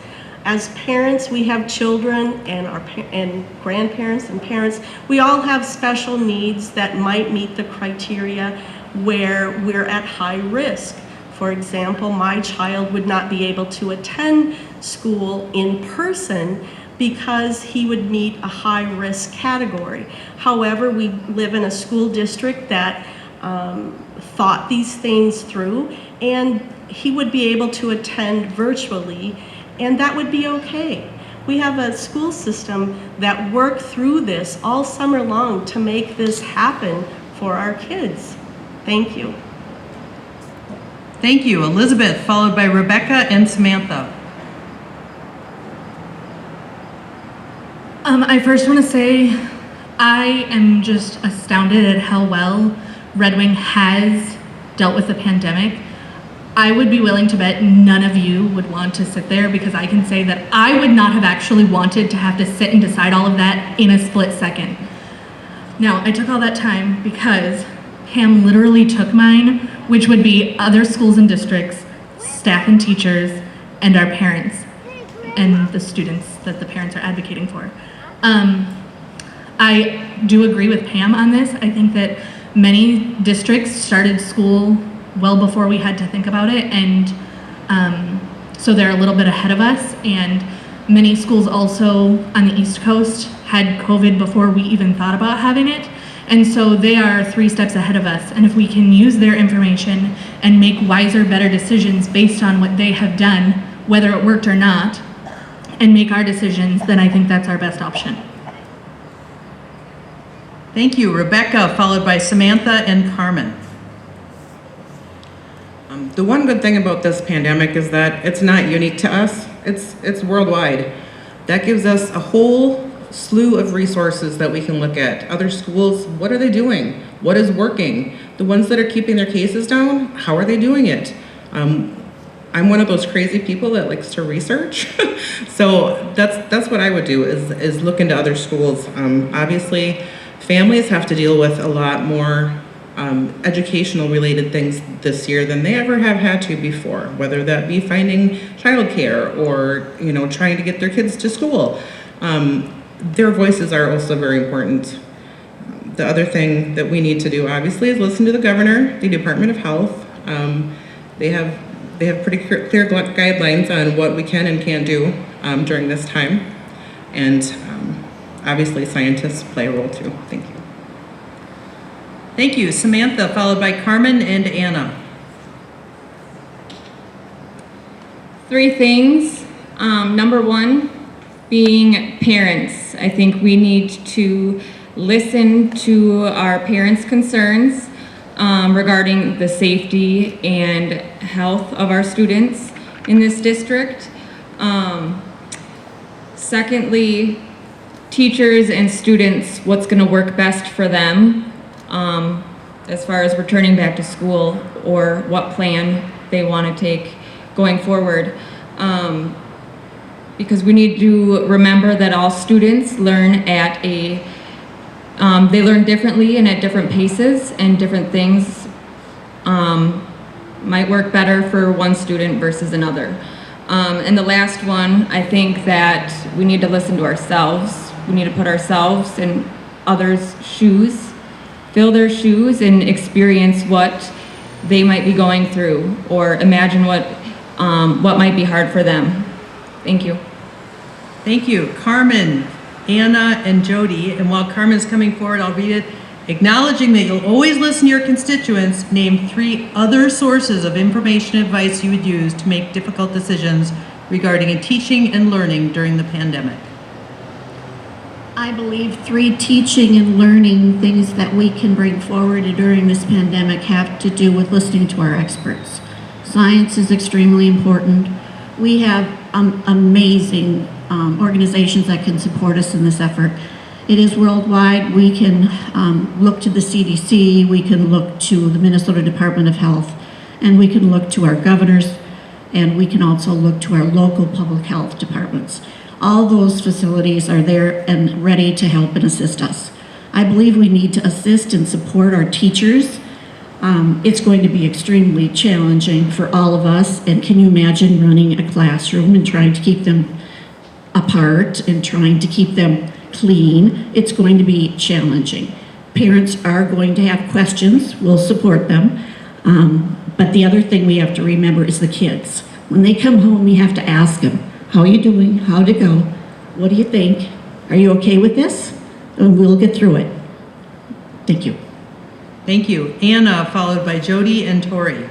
As parents, we have children and grandparents and parents. We all have special needs that might meet the criteria where we're at high risk. For example, my child would not be able to attend school in person because he would meet a high risk category. However, we live in a school district that thought these things through, and he would be able to attend virtually, and that would be okay. We have a school system that worked through this all summer long to make this happen for our kids. Thank you. Thank you. Elizabeth, followed by Rebecca and Samantha. I first want to say I am just astounded at how well Red Wing has dealt with the pandemic. I would be willing to bet none of you would want to sit there, because I can say that I would not have actually wanted to have to sit and decide all of that in a split second. Now, I took all that time because Pam literally took mine, which would be other schools and districts, staff and teachers, and our parents, and the students that the parents are advocating for. I do agree with Pam on this. I think that many districts started school well before we had to think about it, and so they're a little bit ahead of us, and many schools also on the East Coast had COVID before we even thought about having it, and so they are 3 steps ahead of us. And if we can use their information and make wiser, better decisions based on what they have done, whether it worked or not, and make our decisions, then I think that's our best option. Thank you. Rebecca, followed by Samantha and Carmen. The one good thing about this pandemic is that it's not unique to us. It's worldwide. That gives us a whole slew of resources that we can look at. Other schools, what are they doing? What is working? The ones that are keeping their cases down, how are they doing it? I'm one of those crazy people that likes to research. So that's what I would do, is look into other schools. Obviously, families have to deal with a lot more educational related things this year than they ever have had to before, whether that be finding childcare or trying to get their kids to school. Their voices are also very important. The other thing that we need to do, obviously, is listen to the governor, the Department of Health. They have pretty clear guidelines on what we can and can't do during this time, and obviously scientists play a role too. Thank you. Thank you. Samantha, followed by Carmen and Anna. 3 things. Number 1, being parents. I think we need to listen to our parents' concerns regarding the safety and health of our students in this district. Secondly, teachers and students, what's going to work best for them as far as returning back to school, or what plan they want to take going forward. Because we need to remember that all students learn at they learn differently and at different paces, and different things might work better for one student versus another. And the last one, I think that we need to listen to ourselves. We need to put ourselves in others' shoes, fill their shoes, and experience what they might be going through, or imagine what might be hard for them. Thank you. Thank you. Carmen, Anna, and Jody. And while Carmen's coming forward, I'll read it. Acknowledging that you'll always listen to your constituents, name 3 other sources of information and advice you would use to make difficult decisions regarding teaching and learning during the pandemic. I believe 3 teaching and learning things that we can bring forward during this pandemic have to do with listening to our experts. Science is extremely important. We have amazing organizations that can support us in this effort. It is worldwide. We can look to the CDC, we can look to the Minnesota Department of Health, and we can look to our governors and we can also look to our local public health departments. All those facilities are there and ready to help and assist us. I believe we need to assist and support our teachers. It's going to be extremely challenging for all of us, and can you imagine running a classroom and trying to keep them apart and trying to keep them clean? It's going to be challenging. Parents are going to have questions, we'll support them, but the other thing we have to remember is the kids. When they come home, we have to ask them, how are you doing? How'd it go? What do you think? Are you okay with this? And we'll get through it. Thank you. Thank you. Anna, followed by Jody and Tori.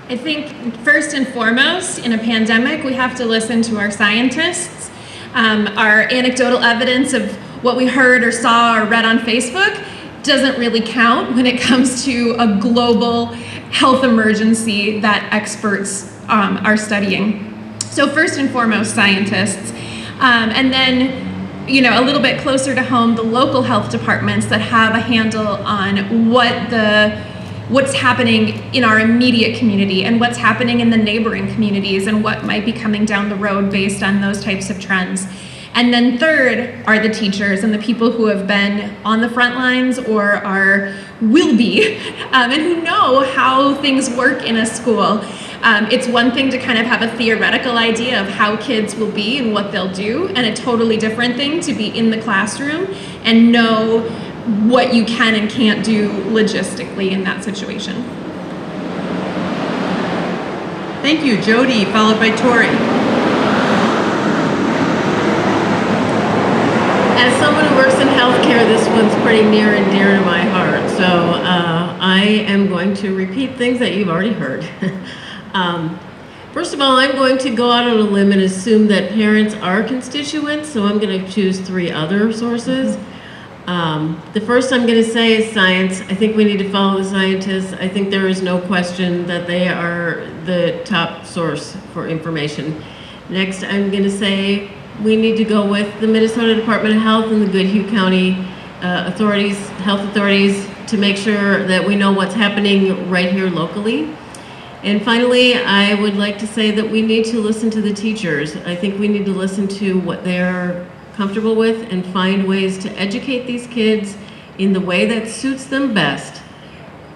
I think first and foremost, in a pandemic, we have to listen to our scientists. Our anecdotal evidence of what we heard or saw or read on Facebook doesn't really count when it comes to a global health emergency that experts are studying. So first and foremost, scientists. And then, you know, a little bit closer to home, the local health departments that have a handle on what's happening in our immediate community and what's happening in the neighboring communities and what might be coming down the road based on those types of trends. And then third are the teachers and the people who have been on the front lines or will be and who know how things work in a school. It's one thing to kind of have a theoretical idea of how kids will be and what they'll do, and a totally different thing to be in the classroom and know what you can and can't do logistically in that situation. Thank you, Jody, followed by Tori. As someone who works in healthcare, this one's pretty near and dear to my heart. So I am going to repeat things that you've already heard. First of all, I'm going to go out on a limb and assume that parents are constituents, so I'm going to choose 3 other sources. The first I'm going to say is science. I think we need to follow the scientists. I think there is no question that they are the top source for information. Next, I'm going to say we need to go with the Minnesota Department of Health and the Goodhue County health authorities to make sure that we know what's happening right here locally. And finally, I would like to say that we need to listen to the teachers. I think we need to listen to what they're comfortable with and find ways to educate these kids in the way that suits them best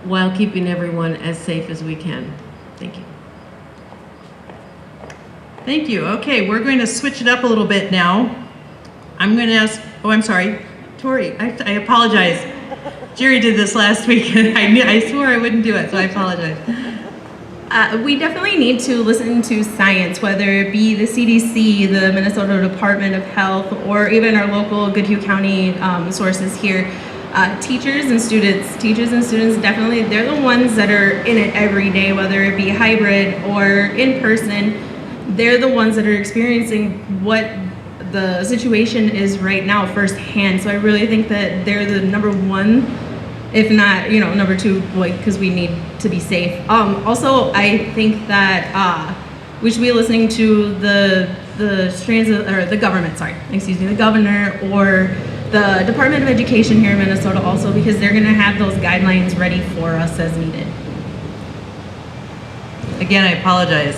while keeping everyone as safe as we can. Thank you. Thank you. Okay, we're going to switch it up a little bit now. I'm going to ask, oh, I'm sorry, Tori, I apologize. Jerry did this last week and I swore I wouldn't do it, so I apologize. We definitely need to listen to science, whether it be the CDC, the Minnesota Department of Health, or even our local Goodhue County sources here. Teachers and students definitely, they're the ones that are in it every day, whether it be hybrid or in person. They're the ones that are experiencing what the situation is right now firsthand. So I really think that they're the number one, if not, number 2, because we need to be safe. Also, I think that we should be listening to the strands of, or the government, the governor or the Department of Education here in Minnesota also, because they're going to have those guidelines ready for us as needed. Again, I apologize.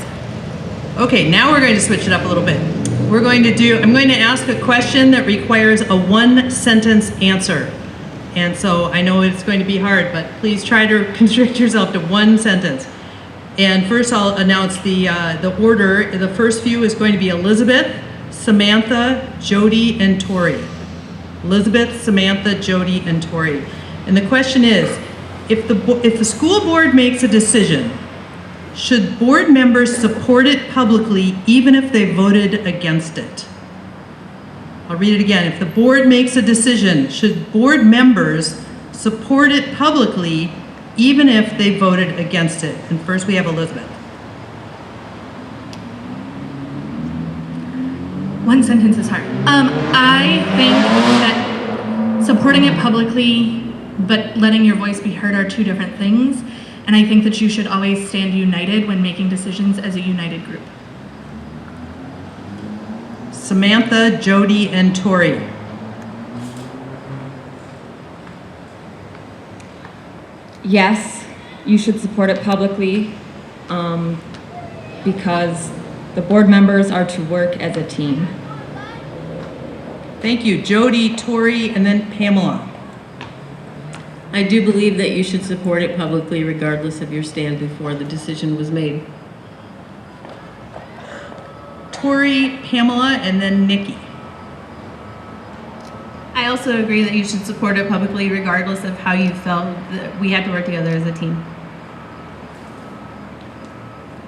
Okay, now we're going to switch it up a little bit. I'm going to ask a question that requires a 1-sentence answer. And so I know it's going to be hard, but please try to constrict yourself to 1 sentence. And first I'll announce the order. The first few is going to be Elizabeth, Samantha, Jody, and Tori. Elizabeth, Samantha, Jody, and Tori. And the question is, if the school board makes a decision, should board members support it publicly even if they voted against it? I'll read it again. If the board makes a decision, should board members support it publicly even if they voted against it? And first we have Elizabeth. 1 sentence is hard. I think that supporting it publicly but letting your voice be heard are 2 different things. And I think that you should always stand united when making decisions as a united group. Samantha, Jody, and Tori. Yes, you should support it publicly because the board members are to work as a team. Thank you. Jody, Tori, and then Pamela. I do believe that you should support it publicly regardless of your stand before the decision was made. Tori, Pamela, and then Nikki. I also agree that you should support it publicly regardless of how you felt that we had to work together as a team.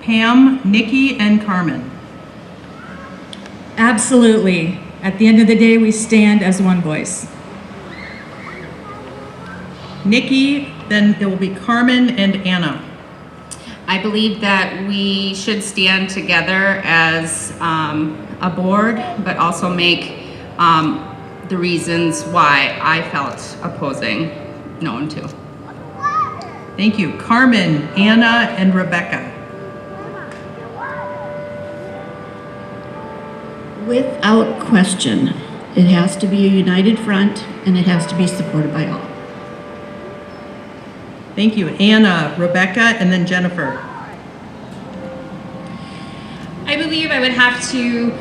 Pam, Nikki, and Carmen. Absolutely. At the end of the day, we stand as one voice. Nikki, then it will be Carmen and Anna. I believe that we should stand together as a board, but also make the reasons why I felt opposing known to. Thank you. Carmen, Anna, and Rebecca. Without question, it has to be a united front and it has to be supported by all. Thank you. Anna, Rebecca, and then Jennifer. I believe I would have to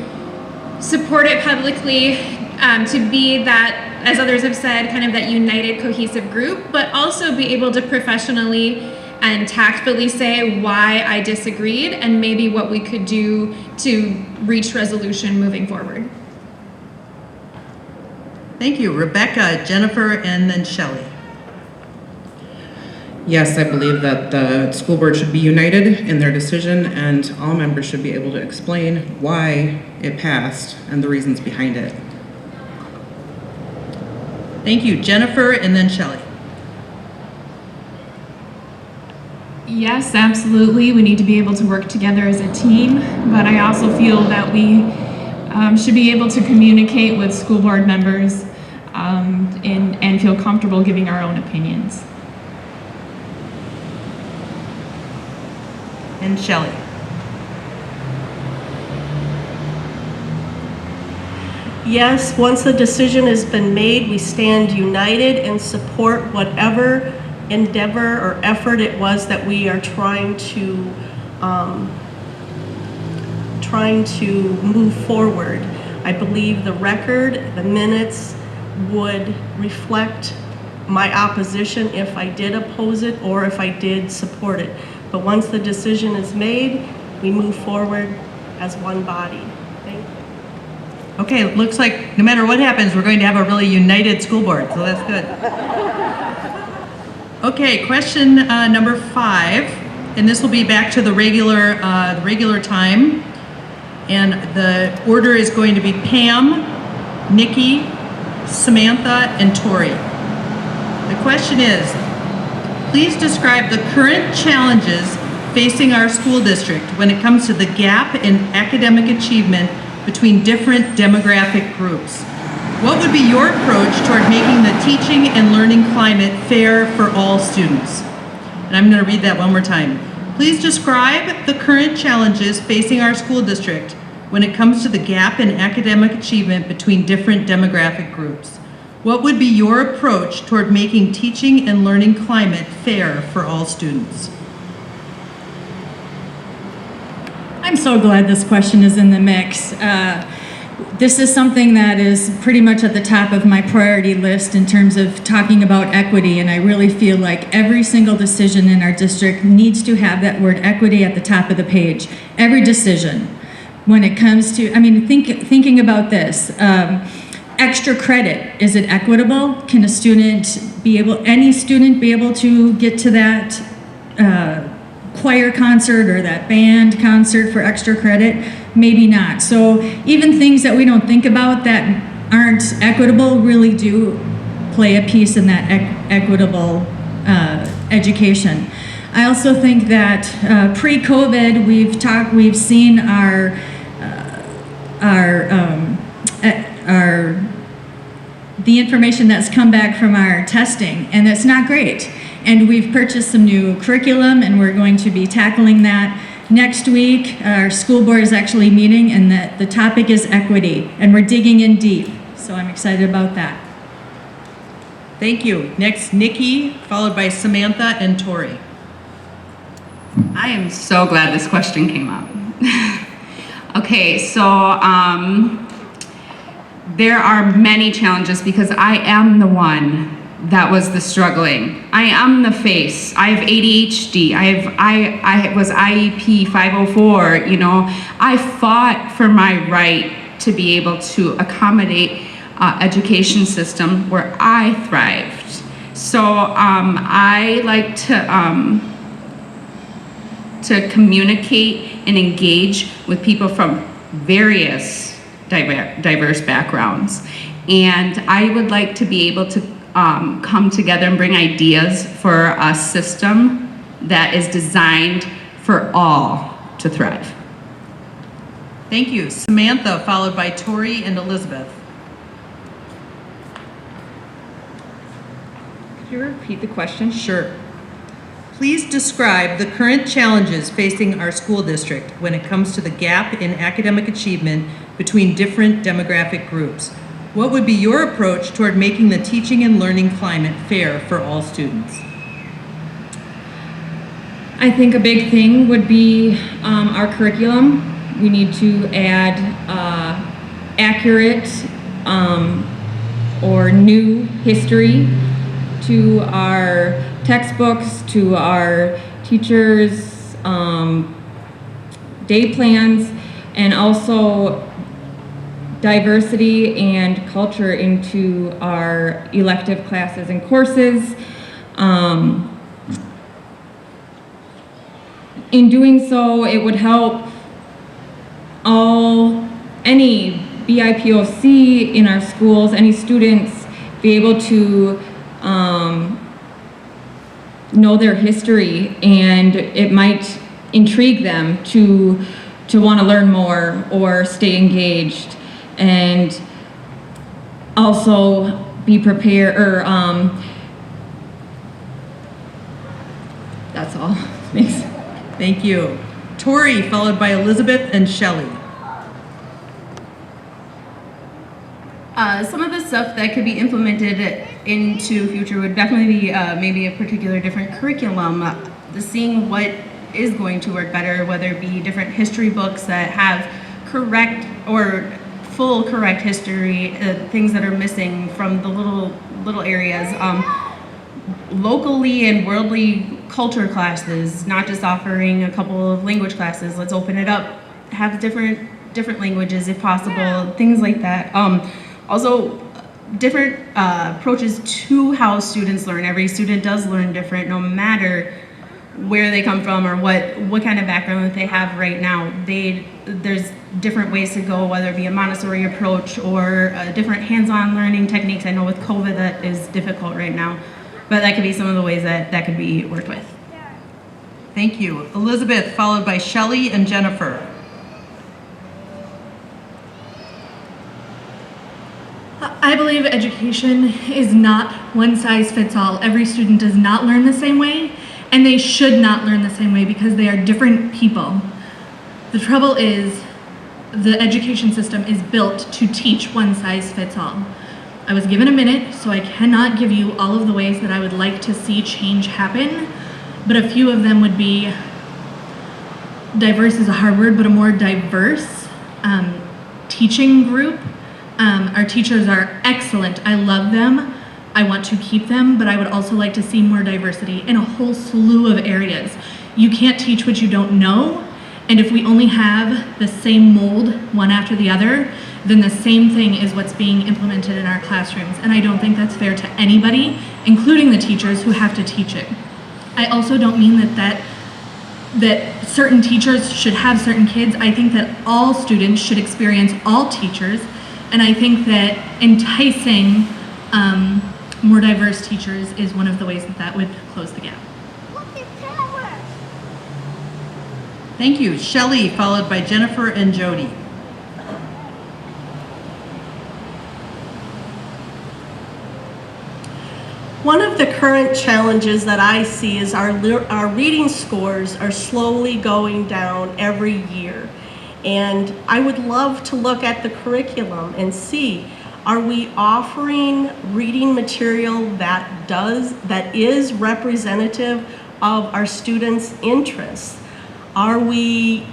support it publicly to be that, as others have said, kind of that united, cohesive group, but also be able to professionally and tactfully say why I disagreed and maybe what we could do to reach resolution moving forward. Thank you. Rebecca, Jennifer, and then Shelley. Yes, I believe that the school board should be united in their decision and all members should be able to explain why it passed and the reasons behind it. Thank you. Jennifer, and then Shelley. Yes, absolutely. We need to be able to work together as a team, but I also feel that we should be able to communicate with school board members and feel comfortable giving our own opinions. And Shelley. Yes, once the decision has been made, we stand united and support whatever endeavor or effort it was that we are trying to move forward. I believe the record, the minutes would reflect my opposition if I did oppose it or if I did support it. But once the decision is made, we move forward as one body. Thank you. Okay, it looks like no matter what happens, we're going to have a really united school board, so that's good. Okay, question number 5, and this will be back to the regular time. And the order is going to be Pam, Nikki, Samantha, and Tori. The question is, please describe the current challenges facing our school district when it comes to the gap in academic achievement between different demographic groups. What would be your approach toward making the teaching and learning climate fair for all students? And I'm going to read that one more time. Please describe the current challenges facing our school district when it comes to the gap in academic achievement between different demographic groups. What would be your approach toward making teaching and learning climate fair for all students? I'm so glad this question is in the mix. This is something that is pretty much at the top of my priority list in terms of talking about equity, and I really feel like every single decision in our district needs to have that word equity at the top of the page. Every decision. When it comes to, I mean, thinking about this, extra credit, is it equitable? Can a student be able, any student be able to get to that choir concert or that band concert for extra credit? Maybe not. So even things that we don't think about that aren't equitable really do play a piece in that equitable education. I also think that pre-COVID, we've seen the information that's come back from our testing, and it's not great. And we've purchased some new curriculum, and we're going to be tackling that next week. Our school board is actually meeting, and the topic is equity, and we're digging in deep. So I'm excited about that. Thank you. Next, Nikki, followed by Samantha and Tori. I am so glad this question came up. Okay, so there are many challenges because I am the one that was the struggling. I am the face. I have ADHD. I was IEP 504. You know, I fought for my right to be able to accommodate education system where I thrived. So I like to communicate and engage with people from various diverse backgrounds. And I would like to be able to come together and bring ideas for a system that is designed for all to thrive. Thank you. Samantha, followed by Tori and Elizabeth. Could you repeat the question? Sure. Please describe the current challenges facing our school district when it comes to the gap in academic achievement between different demographic groups. What would be your approach toward making the teaching and learning climate fair for all students? I think a big thing would be our curriculum. We need to add accurate or new history to our textbooks, to our teachers' day plans, and also diversity and culture into our elective classes and courses. In doing so, it would help any BIPOC in our schools, any students, be able to know their history, and it might intrigue them to want to learn more or stay engaged, and also be prepared, or that's all. Thanks. Thank you. Tori, followed by Elizabeth and Shelley. Some of the stuff that could be implemented into future would definitely be maybe a particular different curriculum, seeing what is going to work better, whether it be different history books that have correct or full correct history, things that are missing from the little areas. Locally and worldly culture classes, not just offering a couple of language classes. Let's open it up, have different languages if possible, things like that. Also, different approaches to how students learn. Every student does learn different, no matter where they come from or what kind of background that they have right now. There's different ways to go, whether it be a Montessori approach or different hands-on learning techniques. I know with COVID that is difficult right now, but that could be some of the ways that could be worked with. Thank you. Elizabeth, followed by Shelley and Jennifer. I believe education is not one size fits all. Every student does not learn the same way, and they should not learn the same way because they are different people. The trouble is the education system is built to teach one size fits all. I was given a minute, so I cannot give you all of the ways that I would like to see change happen, but a few of them would be, diverse is a hard word, but a more diverse teaching group. Our teachers are excellent. I love them. I want to keep them, but I would also like to see more diversity in a whole slew of areas. You can't teach what you don't know, and if we only have the same mold one after the other, then the same thing is what's being implemented in our classrooms, and I don't think that's fair to anybody, including the teachers who have to teach it. I also don't mean that certain teachers should have certain kids. I think that all students should experience all teachers, and I think that enticing more diverse teachers is one of the ways that would close the gap. Thank you. Shelley, followed by Jennifer and Jody. One of the current challenges that I see is our reading scores are slowly going down every year. And I would love to look at the curriculum and see, are we offering reading material that is representative of our students' interests? Are we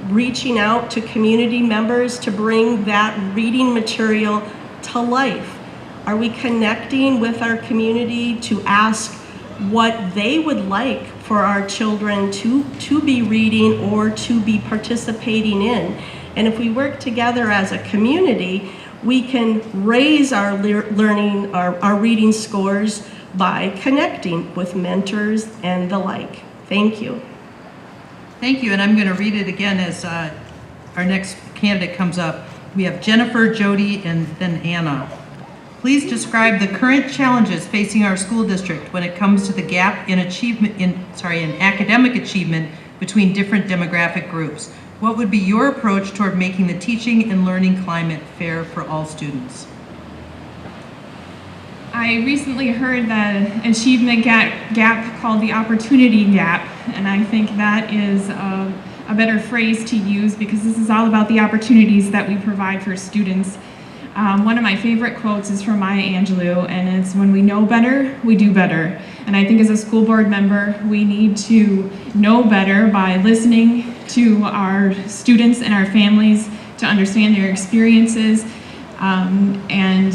reaching out to community members to bring that reading material to life? Are we connecting with our community to ask what they would like for our children to be reading or to be participating in? And if we work together as a community, we can raise our learning, our reading scores by connecting with mentors and the like. Thank you. Thank you, and I'm going to read it again as our next candidate comes up. We have Jennifer, Jody, and then Anna. Please describe the current challenges facing our school district when it comes to the gap in academic achievement between different demographic groups. What would be your approach toward making the teaching and learning climate fair for all students? I recently heard the achievement gap called the opportunity gap, and I think that is a better phrase to use because this is all about the opportunities that we provide for students. One of my favorite quotes is from Maya Angelou, and it's, "When we know better, we do better." And I think as a school board member, we need to know better by listening to our students and our families to understand their experiences, and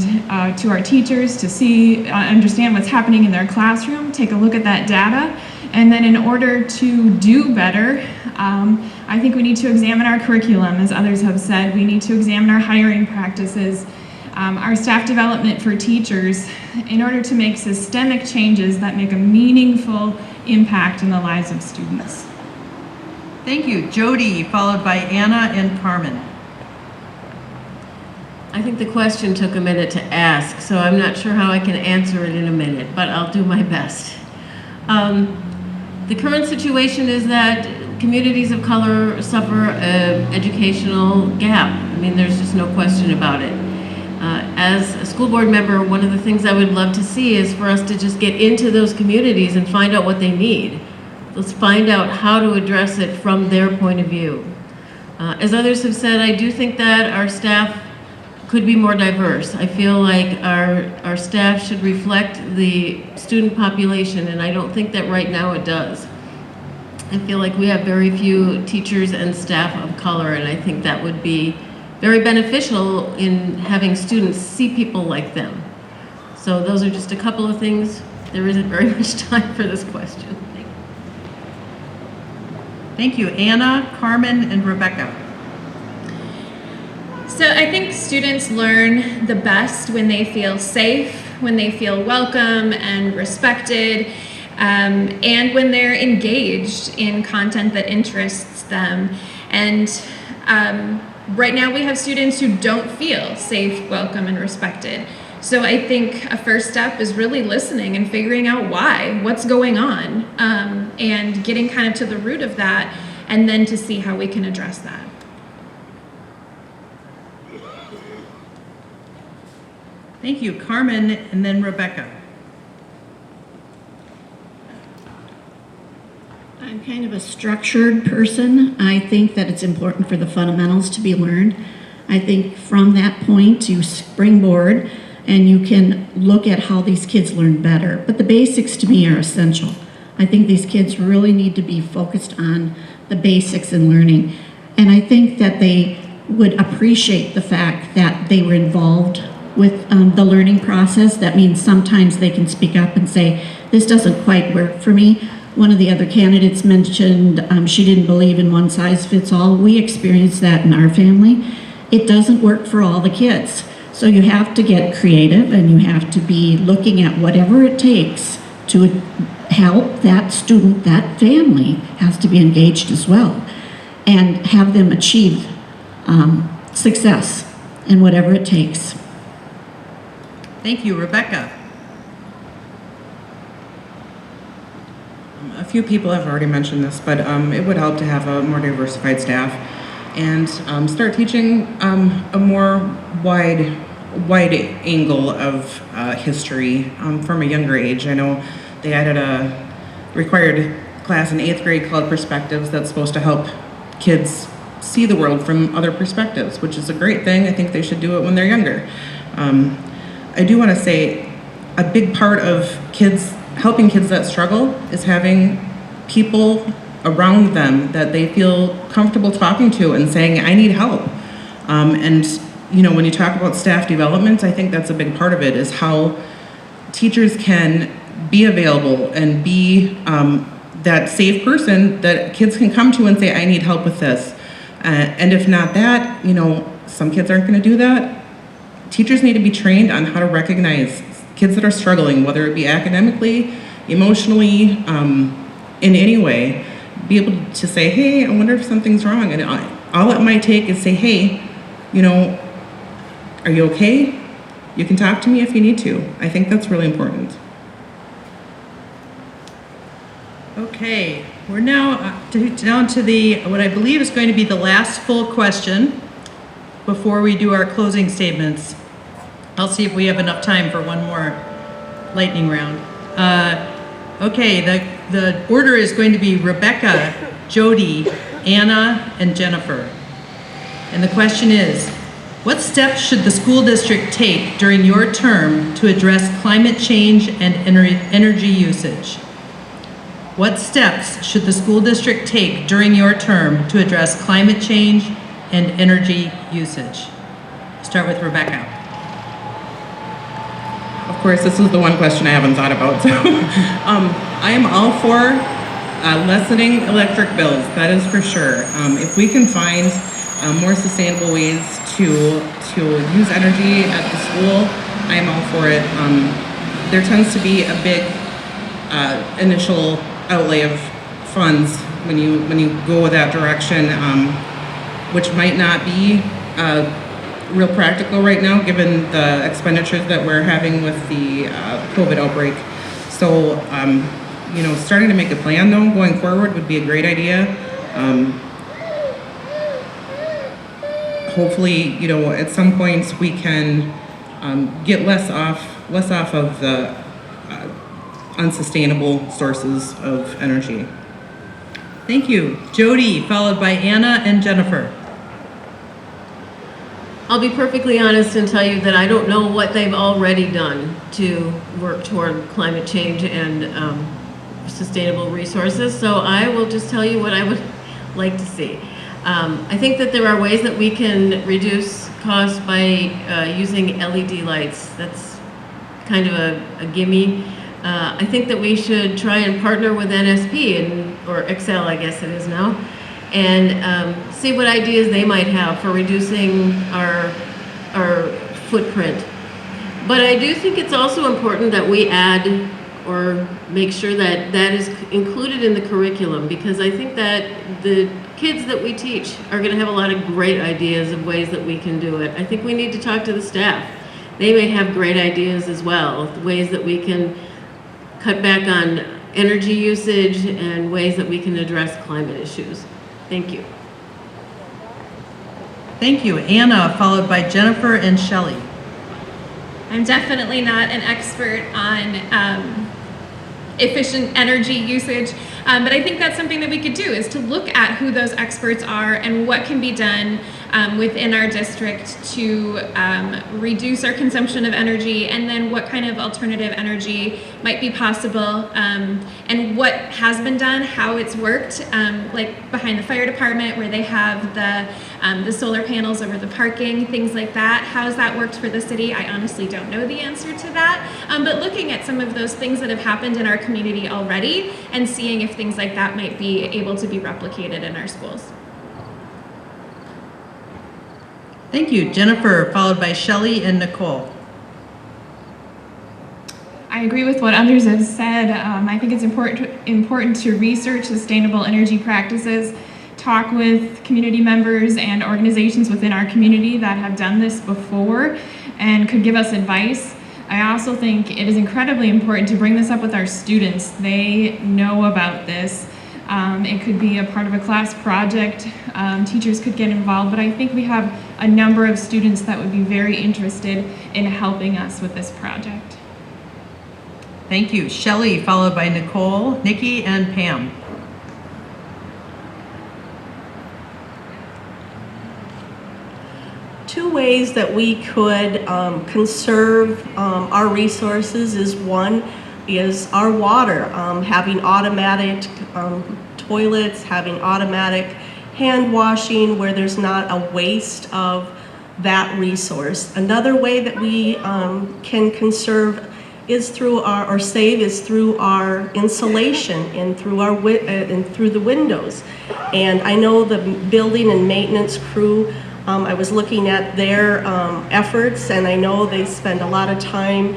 to our teachers to see, understand what's happening in their classroom, take a look at that data, and then in order to do better, I think we need to examine our curriculum, as others have said. We need to examine our hiring practices, our staff development for teachers, in order to make systemic changes that make a meaningful impact in the lives of students. Thank you. Jody, followed by Anna and Carmen. I think the question took a minute to ask, so I'm not sure how I can answer it in a minute, but I'll do my best. The current situation is that communities of color suffer an educational gap. I mean, there's just no question about it. As a school board member, one of the things I would love to see is for us to just get into those communities and find out what they need. Let's find out how to address it from their point of view. As others have said, I do think that our staff could be more diverse. I feel like our staff should reflect the student population, and I don't think that right now it does. I feel like we have very few teachers and staff of color, and I think that would be very beneficial in having students see people like them. So those are just a couple of things. There isn't very much time for this question. Thank you. Anna, Carmen, and Rebecca. So I think students learn the best when they feel safe, when they feel welcome and respected, and when they're engaged in content that interests them. And right now we have students who don't feel safe, welcome, and respected. So I think a first step is really listening and figuring out why, what's going on, and getting kind of to the root of that, and then to see how we can address that. Thank you. Carmen, and then Rebecca. I'm kind of a structured person. I think that it's important for the fundamentals to be learned. I think from that point you springboard and you can look at how these kids learn better. But the basics to me are essential. I think these kids really need to be focused on the basics in learning. And I think that they would appreciate the fact that they were involved with the learning process. That means sometimes they can speak up and say, this doesn't quite work for me. One of the other candidates mentioned she didn't believe in one size fits all. We experienced that in our family. It doesn't work for all the kids. So you have to get creative and you have to be looking at whatever it takes to help that student, that family has to be engaged as well and have them achieve success in whatever it takes. Thank you. Rebecca. A few people have already mentioned this, but it would help to have a more diversified staff and start teaching a more wide angle of history from a younger age. I know they added a required class in 8th grade called Perspectives that's supposed to help kids see the world from other perspectives, which is a great thing. I think they should do it when they're younger. I do want to say a big part of kids helping kids that struggle is having people around them that they feel comfortable talking to and saying, I need help. And you know, when you talk about staff development, I think that's a big part of it, is how teachers can be available and be that safe person that kids can come to and say, I need help with this. And if not that, you know, some kids aren't going to do that. Teachers need to be trained on how to recognize kids that are struggling, whether it be academically, emotionally, in any way. Be able to say, hey, I wonder if something's wrong. And all it might take is say, hey, you know, are you okay? You can talk to me if you need to. I think that's really important. Okay, we're now down to the, what I believe is going to be the last full question before we do our closing statements. I'll see if we have enough time for one more lightning round. Okay, the order is going to be Rebecca, Jody, Anna, and Jennifer. And the question is, what steps should the school district take during your term to address climate change and energy usage? What steps should the school district take during your term to address climate change and energy usage? Start with Rebecca. Of course, this is the one question I haven't thought about. So, I am all for lessening electric bills, that is for sure. If we can find more sustainable ways to use energy at the school, I am all for it. There tends to be a big initial outlay of funds when you go that direction, which might not be real practical right now, given the expenditures that we're having with the COVID outbreak. So, you know, starting to make a plan though going forward would be a great idea. Hopefully, you know, at some points we can get less off of the unsustainable sources of energy. Thank you. Jody, followed by Anna and Jennifer. I'll be perfectly honest and tell you that I don't know what they've already done to work toward climate change and sustainable resources, so I will just tell you what I would like to see. I think that there are ways that we can reduce costs by using LED lights. That's kind of a gimme. I think that we should try and partner with NSP, or Excel, I guess it is now, and see what ideas they might have for reducing our footprint. But I do think it's also important that we add or make sure that that is included in the curriculum, because I think that the kids that we teach are going to have a lot of great ideas of ways that we can do it. I think we need to talk to the staff. They may have great ideas as well, ways that we can cut back on energy usage and ways that we can address climate issues. Thank you. Thank you. Anna, followed by Jennifer and Shelley. I'm definitely not an expert on efficient energy usage, but I think that's something that we could do, is to look at who those experts are and what can be done within our district to reduce our consumption of energy, and then what kind of alternative energy might be possible, and what has been done, how it's worked, like behind the fire department where they have the solar panels over the parking, things like that. How's that worked for the city? I honestly don't know the answer to that, but looking at some of those things that have happened in our community already and seeing if things like that might be able to be replicated in our schools. Thank you. Jennifer, followed by Shelley and Nicole. I agree with what others have said. I think it's important to research sustainable energy practices, talk with community members and organizations within our community that have done this before and could give us advice. I also think it is incredibly important to bring this up with our students. They know about this. It could be a part of a class project. Teachers could get involved, but I think we have a number of students that would be very interested in helping us with this project. Thank you. Shelley, followed by Nicole, Nikki, and Pam. Two ways that we could conserve our resources is one, is our water, having automatic toilets, having automatic hand washing where there's not a waste of that resource. Another way that we can conserve is through or save is through our insulation and through our and through the windows. And I know the building and maintenance crew, I was looking at their efforts, and I know they spend a lot of time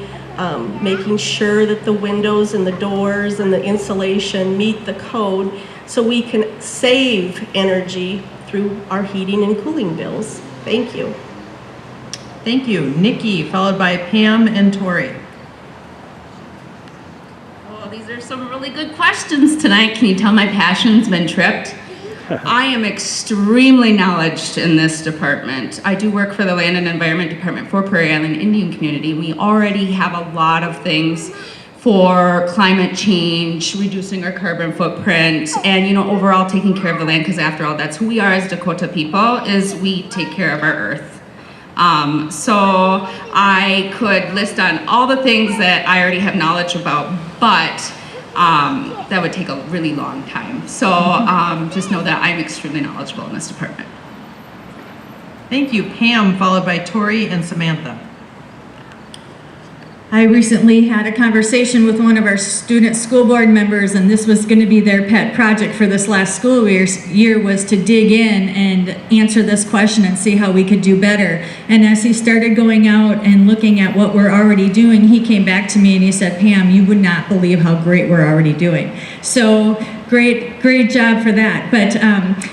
making sure that the windows and the doors and the insulation meet the code so we can save energy through our heating and cooling bills. Thank you. Thank you. Nikki, followed by Pam and Tori. Oh, these are some really good questions tonight. Can you tell my passion's been tripped? I am extremely knowledgeable in this department. I do work for the Land and Environment Department for Prairie Island Indian Community. We already have a lot of things for climate change, reducing our carbon footprint, and overall taking care of the land, because after all, that's who we are as Dakota people, is we take care of our earth. So I could list on all the things that I already have knowledge about, but that would take a really long time. So just know that I'm extremely knowledgeable in this department. Thank you. Pam, followed by Tori and Samantha. I recently had a conversation with one of our student school board members, and this was going to be their pet project for this last school year was to dig in and answer this question and see how we could do better. And as he started going out and looking at what we're already doing, he came back to me and he said, Pam, you would not believe how great we're already doing. So great job for that. But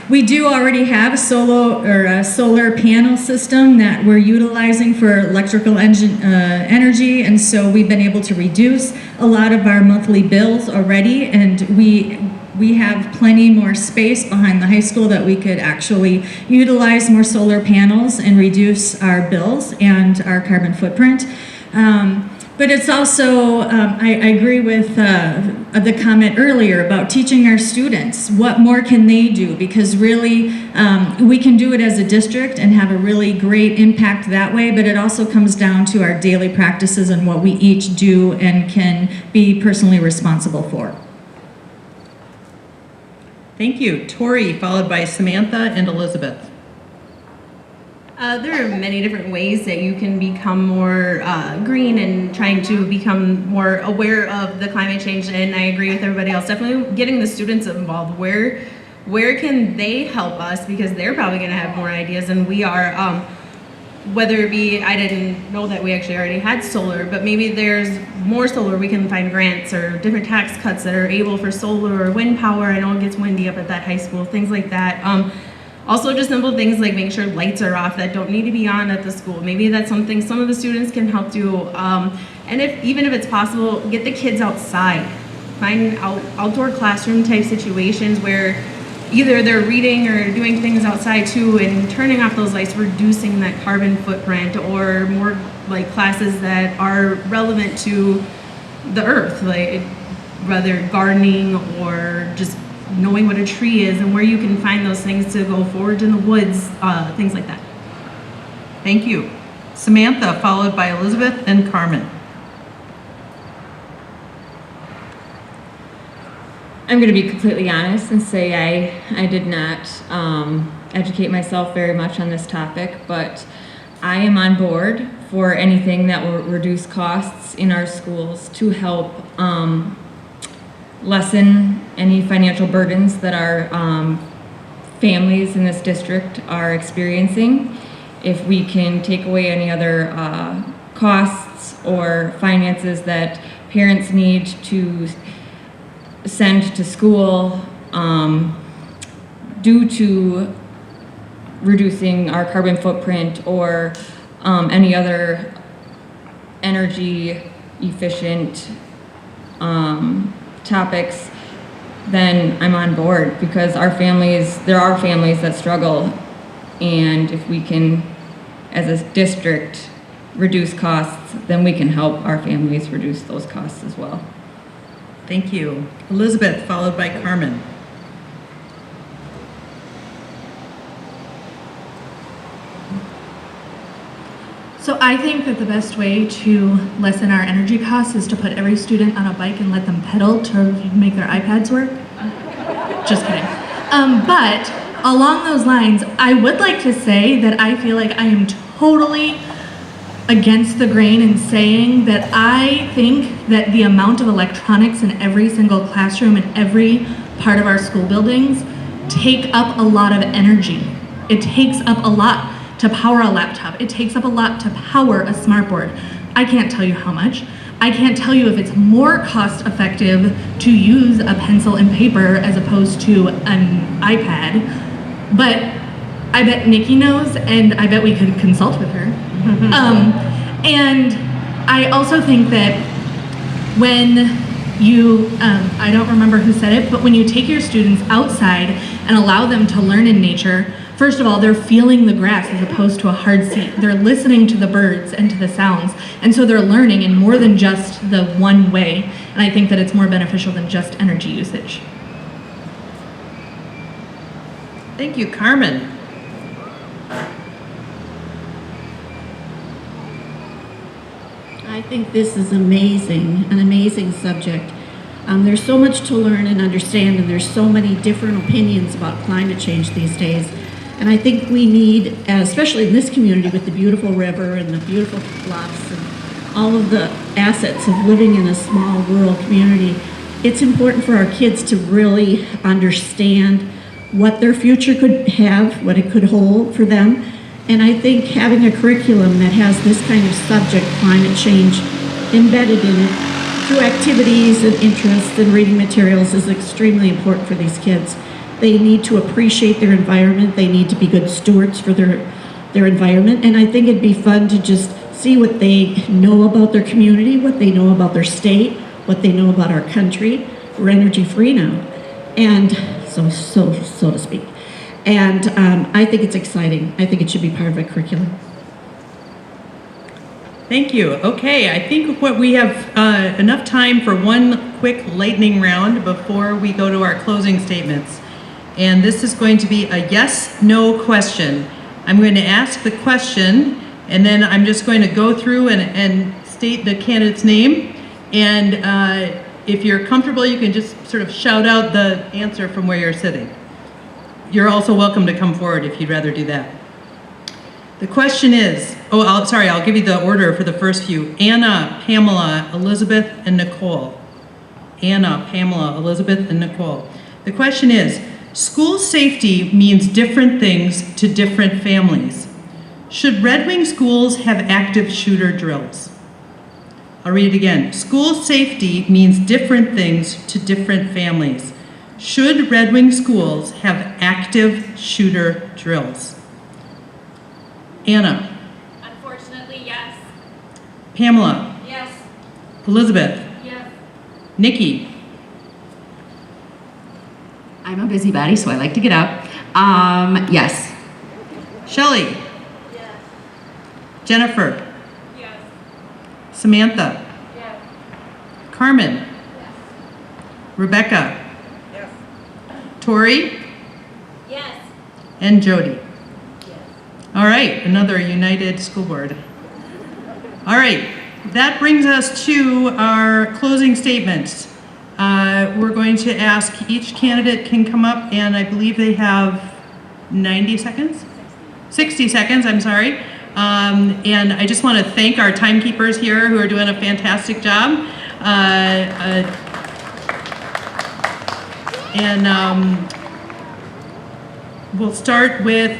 we do already have a solar panel system that we're utilizing for electrical energy, and so we've been able to reduce a lot of our monthly bills already, and we have plenty more space behind the high school that we could actually utilize more solar panels and reduce our bills and our carbon footprint. But it's also, I agree with the comment earlier about teaching our students what more can they do, because really we can do it as a district and have a really great impact that way, but it also comes down to our daily practices and what we each do and can be personally responsible for. Thank you. Tori, followed by Samantha and Elizabeth. There are many different ways that you can become more green and trying to become more aware of the climate change, and I agree with everybody else. Definitely getting the students involved. Where can they help us, because they're probably going to have more ideas than we are. Whether it be, I didn't know that we actually already had solar, but maybe there's more solar. We can find grants or different tax cuts that are able for solar or wind power. I know it gets windy up at that high school, things like that. Also, just simple things like making sure lights are off that don't need to be on at the school. Maybe that's something some of the students can help do. And even if it's possible, get the kids outside. Find outdoor classroom type situations where either they're reading or doing things outside too, and turning off those lights, reducing that carbon footprint, or more like classes that are relevant to the earth, like whether gardening or just knowing what a tree is and where you can find those things to go forward in the woods, things like that. Thank you. Samantha, followed by Elizabeth and Carmen. I'm going to be completely honest and say I did not educate myself very much on this topic, but I am on board for anything that will reduce costs in our schools to help lessen any financial burdens that our families in this district are experiencing. If we can take away any other costs or finances that parents need to send to school due to reducing our carbon footprint or any other energy efficient topics, then I'm on board, because there are families that struggle, and if we can, as a district, reduce costs, then we can help our families reduce those costs as well. Thank you. Elizabeth, followed by Carmen. So I think that the best way to lessen our energy costs is to put every student on a bike and let them pedal to make their iPads work. Just kidding. But along those lines, I would like to say that I feel like I am totally against the grain in saying that I think that the amount of electronics in every single classroom and every part of our school buildings take up a lot of energy. It takes up a lot to power a laptop. It takes up a lot to power a smartboard. I can't tell you how much. I can't tell you if it's more cost effective to use a pencil and paper as opposed to an iPad, but I bet Nikki knows, and I bet we could consult with her. And I also think that when you, I don't remember who said it, but when you take your students outside and allow them to learn in nature, first of all, they're feeling the grass as opposed to a hard seat. They're listening to the birds and to the sounds. And so they're learning in more than just the one way. And I think that it's more beneficial than just energy usage. Thank you, Carmen. I think this is amazing, an amazing subject. There's so much to learn and understand, and there's so many different opinions about climate change these days. And I think we need, especially in this community with the beautiful river and the beautiful bluffs and all of the assets of living in a small rural community, it's important for our kids to really understand what their future could have, what it could hold for them. And I think having a curriculum that has this kind of subject, climate change, embedded in it through activities and interests and reading materials is extremely important for these kids. They need to appreciate their environment. They need to be good stewards for their environment. And I think it'd be fun to just see what they know about their community, what they know about their state, what they know about our country. We're energy free now, and so to speak. And I think it's exciting. I think it should be part of a curriculum. Thank you. Okay, I think what we have enough time for one quick lightning round before we go to our closing statements. And this is going to be a yes/no question. I'm going to ask the question, and then I'm just going to go through and state the candidate's name. And if you're comfortable, you can just sort of shout out the answer from where you're sitting. You're also welcome to come forward if you'd rather do that. The question is, I'll give you the order for the first few. Anna, Pamela, Elizabeth, and Nicole. Anna, Pamela, Elizabeth, and Nicole. The question is, school safety means different things to different families. Should Red Wing schools have active shooter drills? I'll read it again. School safety means different things to different families. Should Red Wing schools have active shooter drills? Anna. Unfortunately, yes. Pamela. Yes. Elizabeth. Yes. Nikki. I'm a busybody, so I like to get up. Yes. Shelley. Yes. Jennifer. Yes. Samantha. Yes. Carmen. Yes. Rebecca. Yes. Tori. Yes. And Jody. All right, another united school board. All right, that brings us to our closing statements. We're going to ask each candidate can come up, and I believe they have 90 seconds? 60 seconds, I'm sorry. And I just want to thank our timekeepers here who are doing a fantastic job. We'll start with,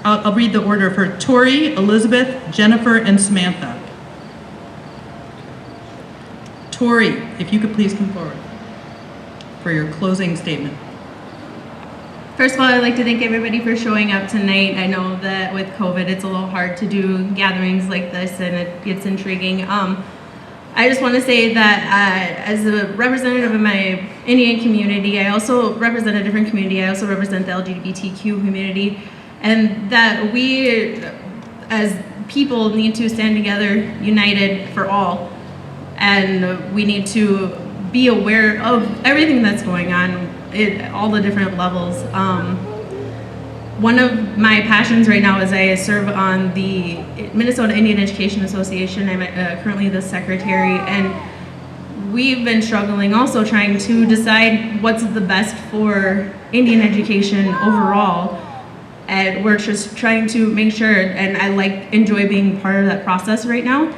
I'll read the order for Tori, Elizabeth, Jennifer, and Samantha. Tori, if you could please come forward for your closing statement. First of all, I'd like to thank everybody for showing up tonight. I know that with COVID, it's a little hard to do gatherings like this, and it gets intriguing. I just want to say that as a representative of my Indian community, I also represent a different community. I also represent the LGBTQ community, and that we, as people, need to stand together, united for all, and we need to be aware of everything that's going on at all the different levels. one of my passions right now is I serve on the Minnesota Indian Education Association. I'm currently the secretary, and we've been struggling also trying to decide what's the best for Indian education overall. And we're just trying to make sure, and I enjoy being part of that process right now.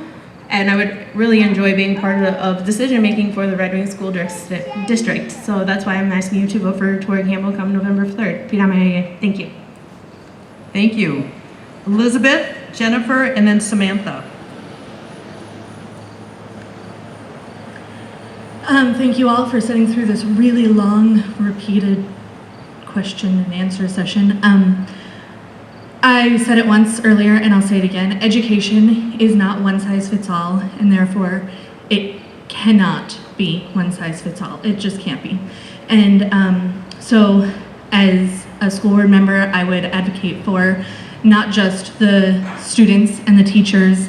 And I would really enjoy being part of decision making for the Red Wing School District. So that's why I'm asking you to vote for Tori Campbell come November 3rd. Thank you. Thank you. Elizabeth, Jennifer, and then Samantha. Thank you all for sitting through this really long, repeated question and answer session. I said it once earlier and I'll say it again. Education is not one size fits all, and therefore it cannot be one size fits all. It just can't be. And so as a school board member, I would advocate for not just the students and the teachers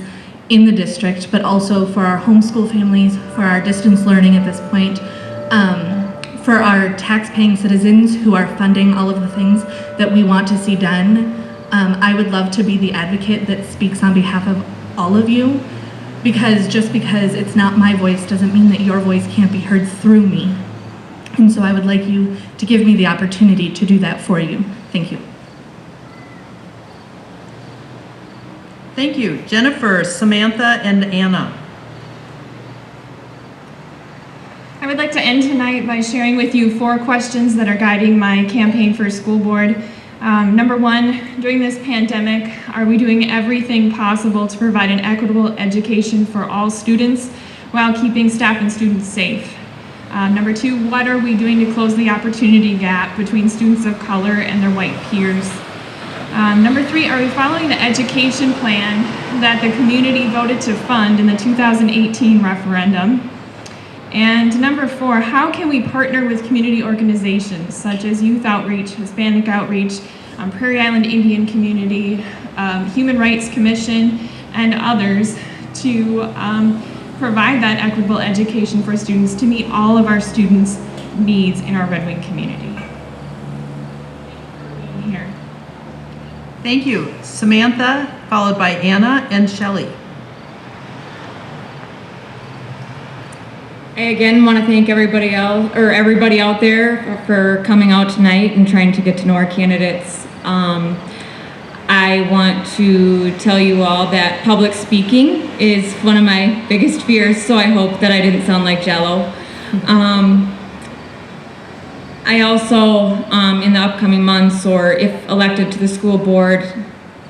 in the district, but also for our homeschool families, for our distance learning at this point, for our tax-paying citizens who are funding all of the things that we want to see done. I would love to be the advocate that speaks on behalf of all of you, because just because it's not my voice doesn't mean that your voice can't be heard through me. And so I would like you to give me the opportunity to do that for you. Thank you. Thank you. Jennifer, Samantha, and Anna. I would like to end tonight by sharing with you 4 questions that are guiding my campaign for school board. Number 1, during this pandemic, are we doing everything possible to provide an equitable education for all students while keeping staff and students safe? Number 2, what are we doing to close the opportunity gap between students of color and their white peers? Number 3, are we following the education plan that the community voted to fund in the 2018 referendum? And number 4, how can we partner with community organizations such as Youth Outreach, Hispanic Outreach, Prairie Island Indian Community, Human Rights Commission, and others to provide that equitable education for students to meet all of our students' needs in our Red Wing community? Here. Thank you. Samantha, followed by Anna and Shelley. I again want to thank everybody else, or everybody out there, for coming out tonight and trying to get to know our candidates. I want to tell you all that public speaking is one of my biggest fears, so I hope that I didn't sound like Jello. I also, in the upcoming months, or if elected to the school board,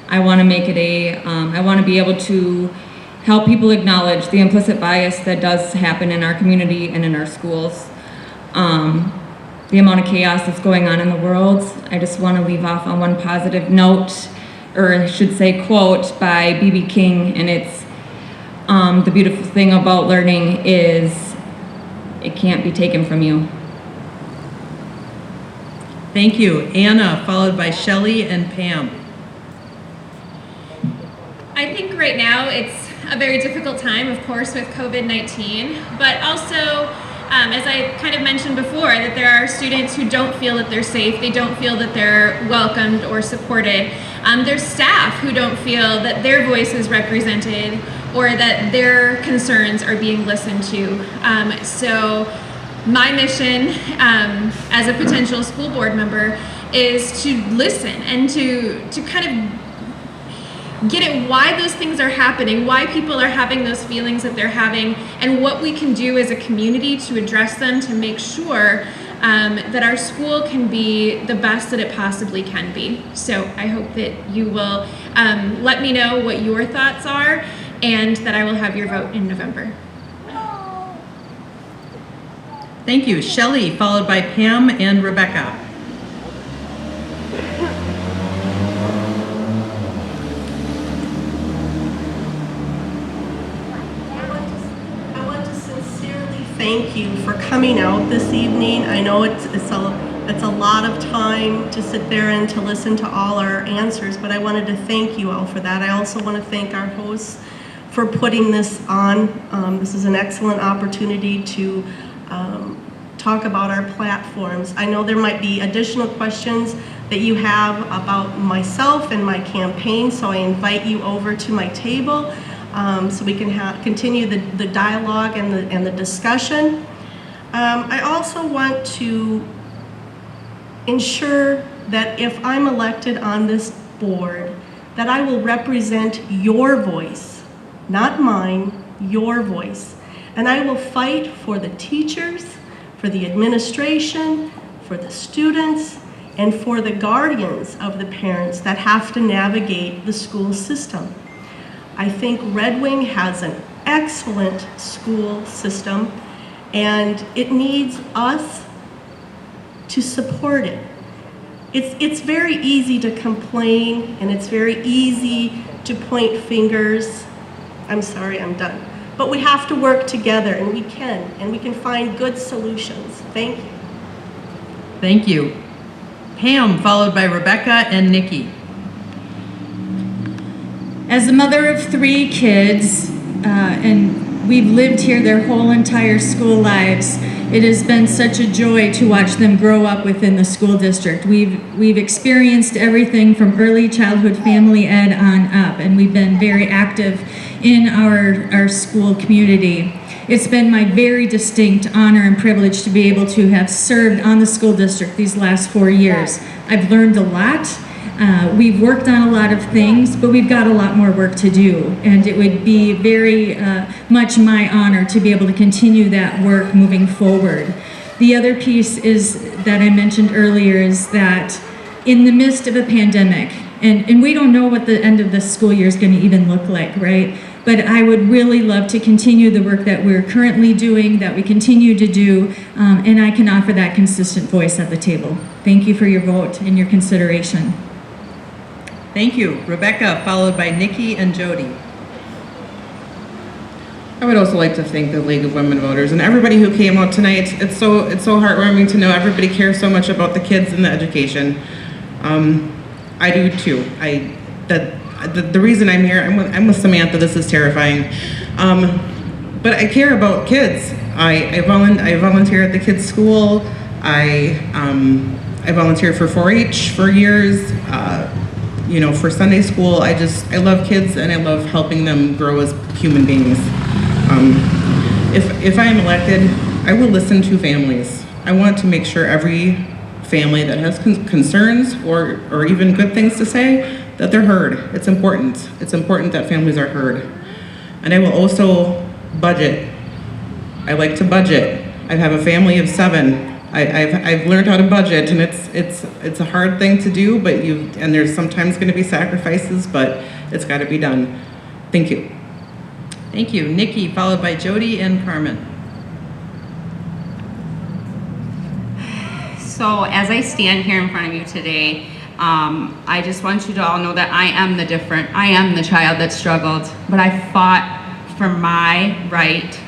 I want to make it I want to be able to help people acknowledge the implicit bias that does happen in our community and in our schools. The amount of chaos that's going on in the world, I just want to leave off on one positive note, or I should say quote by B.B. King, and it's, the beautiful thing about learning is it can't be taken from you. Thank you. Anna, followed by Shelley and Pam. I think right now it's a very difficult time, of course, with COVID-19, but also, as I kind of mentioned before, that there are students who don't feel that they're safe, they don't feel that they're welcomed or supported. There's staff who don't feel that their voice is represented or that their concerns are being listened to. So my mission as a potential school board member is to listen and to kind of get at why those things are happening, why people are having those feelings that they're having, and what we can do as a community to address them, to make sure that our school can be the best that it possibly can be. So I hope that you will let me know what your thoughts are, and that I will have your vote in November. Thank you. Shelley, followed by Pam and Rebecca. Thank you for coming out this evening. I know it's a lot of time to sit there and to listen to all our answers, but I wanted to thank you all for that. I also want to thank our hosts for putting this on. This is an excellent opportunity to talk about our platforms. I know there might be additional questions that you have about myself and my campaign, so I invite you over to my table so we can continue the dialogue and the discussion. I also want to ensure that if I'm elected on this board, that I will represent your voice, not mine, your voice. And I will fight for the teachers, for the administration, for the students, and for the guardians of the parents that have to navigate the school system. I think Red Wing has an excellent school system, and it needs us to support it. It's very easy to complain, and it's very easy to point fingers. I'm sorry, I'm done. But we have to work together, and we can find good solutions. Thank you. Thank you. Pam, followed by Rebecca and Nikki. As a mother of 3 kids, and we've lived here their whole entire school lives, it has been such a joy to watch them grow up within the school district. We've experienced everything from early childhood family ed on up, and we've been very active in our school community. It's been my very distinct honor and privilege to be able to have served on the school district these last 4 years. I've learned a lot. We've worked on a lot of things, but we've got a lot more work to do. And it would be very much my honor to be able to continue that work moving forward. The other piece is that I mentioned earlier is that in the midst of a pandemic, and we don't know what the end of this school year is going to even look like, right? But I would really love to continue the work that we're currently doing, that we continue to do, and I can offer that consistent voice at the table. Thank you for your vote and your consideration. Thank you. Rebecca, followed by Nikki and Jody. I would also like to thank the League of Women Voters and everybody who came out tonight. It's so heartwarming to know everybody cares so much about the kids and the education. I do too. The reason I'm here, I'm with Samantha. This is terrifying, but I care about kids. I volunteer at the kids' school. I volunteer for 4-H for years. For Sunday school. I love kids, and I love helping them grow as human beings. If I am elected, I will listen to families. I want to make sure every family that has concerns or even good things to say, that they're heard. It's important. It's important that families are heard. And I will also budget. I like to budget. I have a family of 7. I've learned how to budget, and it's a hard thing to do, but and there's sometimes going to be sacrifices, but it's got to be done. Thank you. Thank you. Nikki, followed by Jody and Carmen. So as I stand here in front of you today, I just want you to all know that I am the different. I am the child that struggled, but I fought for my right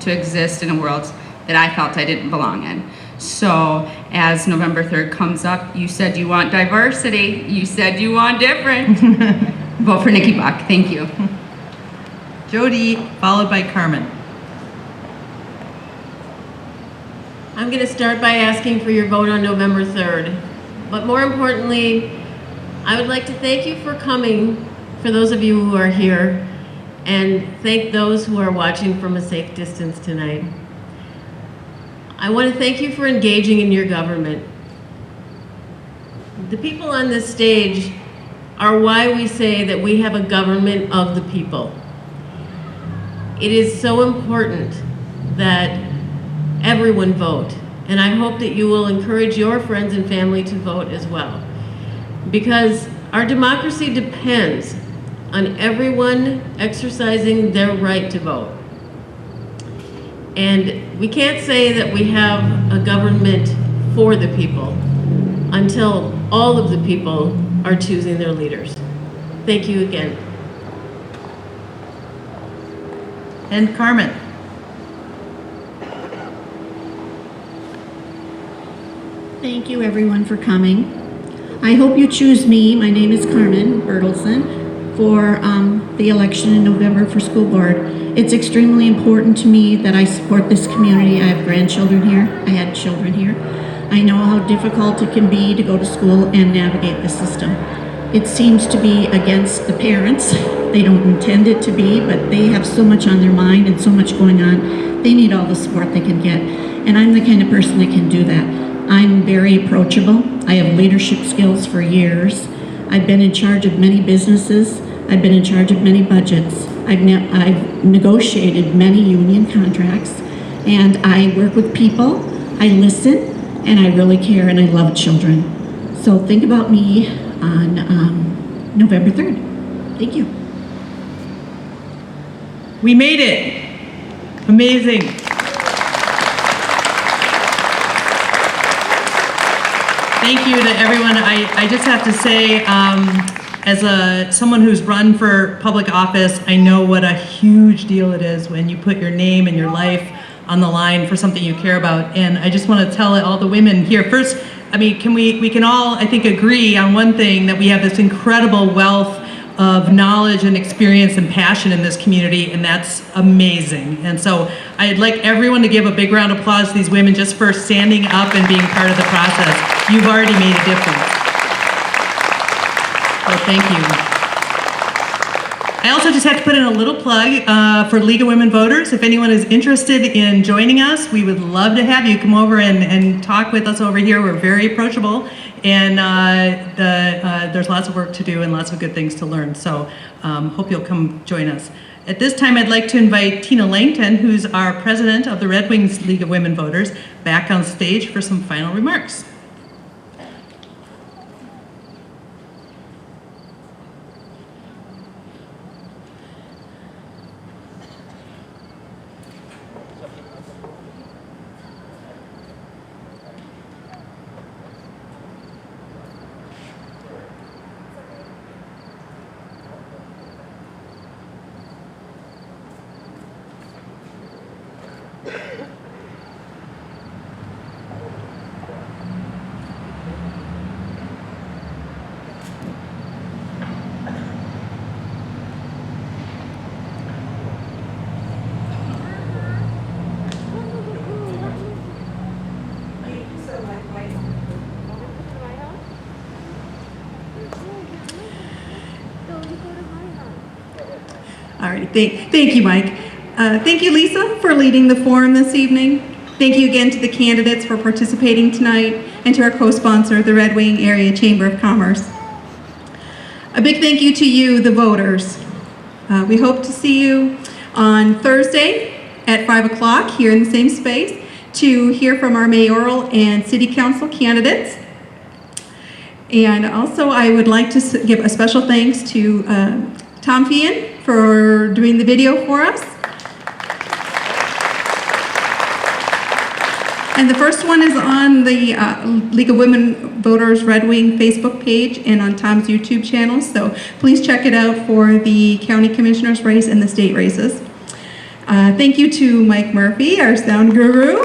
to exist in a world that I felt I didn't belong in. So as November 3rd comes up, you said you want diversity. You said you want different. Vote for Nikki Buck. Thank you. Jody, followed by Carmen. I'm going to start by asking for your vote on November 3rd. But more importantly, I would like to thank you for coming, for those of you who are here, and thank those who are watching from a safe distance tonight. I want to thank you for engaging in your government. The people on this stage are why we say that we have a government of the people. It is so important that everyone vote, and I hope that you will encourage your friends and family to vote as well, because our democracy depends on everyone exercising their right to vote. And we can't say that we have a government for the people until all of the people are choosing their leaders. Thank you again. And Carmen. Thank you everyone for coming. I hope you choose me, my name is Carmen Bertelson, for the election in November for school board. It's extremely important to me that I support this community. I have grandchildren here, I had children here. I know how difficult it can be to go to school and navigate the system. It seems to be against the parents. They don't intend it to be, but they have so much on their mind and so much going on. They need all the support they can get. And I'm the kind of person that can do that. I'm very approachable. I have leadership skills for years. I've been in charge of many businesses. I've been in charge of many budgets. I've negotiated many union contracts, and I work with people, I listen, and I really care, and I love children. So think about me on November 3rd. Thank you. We made it. Amazing. Thank you to everyone. I just have to say, as someone who's run for public office, I know what a huge deal it is when you put your name and your life on the line for something you care about. And I just want to tell all the women here, first, I mean, we can all, I think, agree on one thing, that we have this incredible wealth of knowledge and experience and passion in this community, and that's amazing. And so I'd like everyone to give a big round of applause to these women just for standing up and being part of the process. You've already made a difference. So thank you. I also just have to put in a little plug for League of Women Voters. If anyone is interested in joining us, we would love to have you come over and talk with us over here. We're very approachable, and there's lots of work to do and lots of good things to learn. So hope you'll come join us. At this time, I'd like to invite Tina Langton, who's our president of the Red Wings League of Women Voters, back on stage for some final remarks. All right, thank you, Mike. Thank you, Lisa, for leading the forum this evening. Thank you again to the candidates for participating tonight, and to our co-sponsor, the Red Wing Area Chamber of Commerce. A big thank you to you, the voters. We hope to see you on Thursday at 5 o'clock here in the same space to hear from our mayoral and city council candidates. And also, I would like to give a special thanks to Tom Fian for doing the video for us. And the first one is on the League of Women Voters Red Wing Facebook page and on Tom's YouTube channel, so please check it out for the county commissioner's race and the state races. Thank you to Mike Murphy, our sound guru.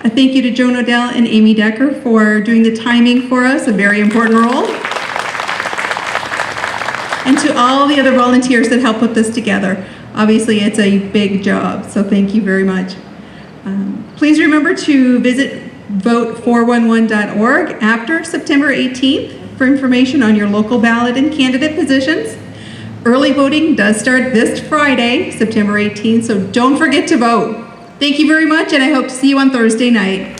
A thank you to Joan Odell and Amy Decker for doing the timing for us, a very important role. And to all the other volunteers that helped put this together. Obviously, it's a big job, so thank you very much. Please remember to visit vote411.org after September 18th for information on your local ballot and candidate positions. Early voting does start this Friday, September 18th, so don't forget to vote. Thank you very much, and I hope to see you on Thursday night.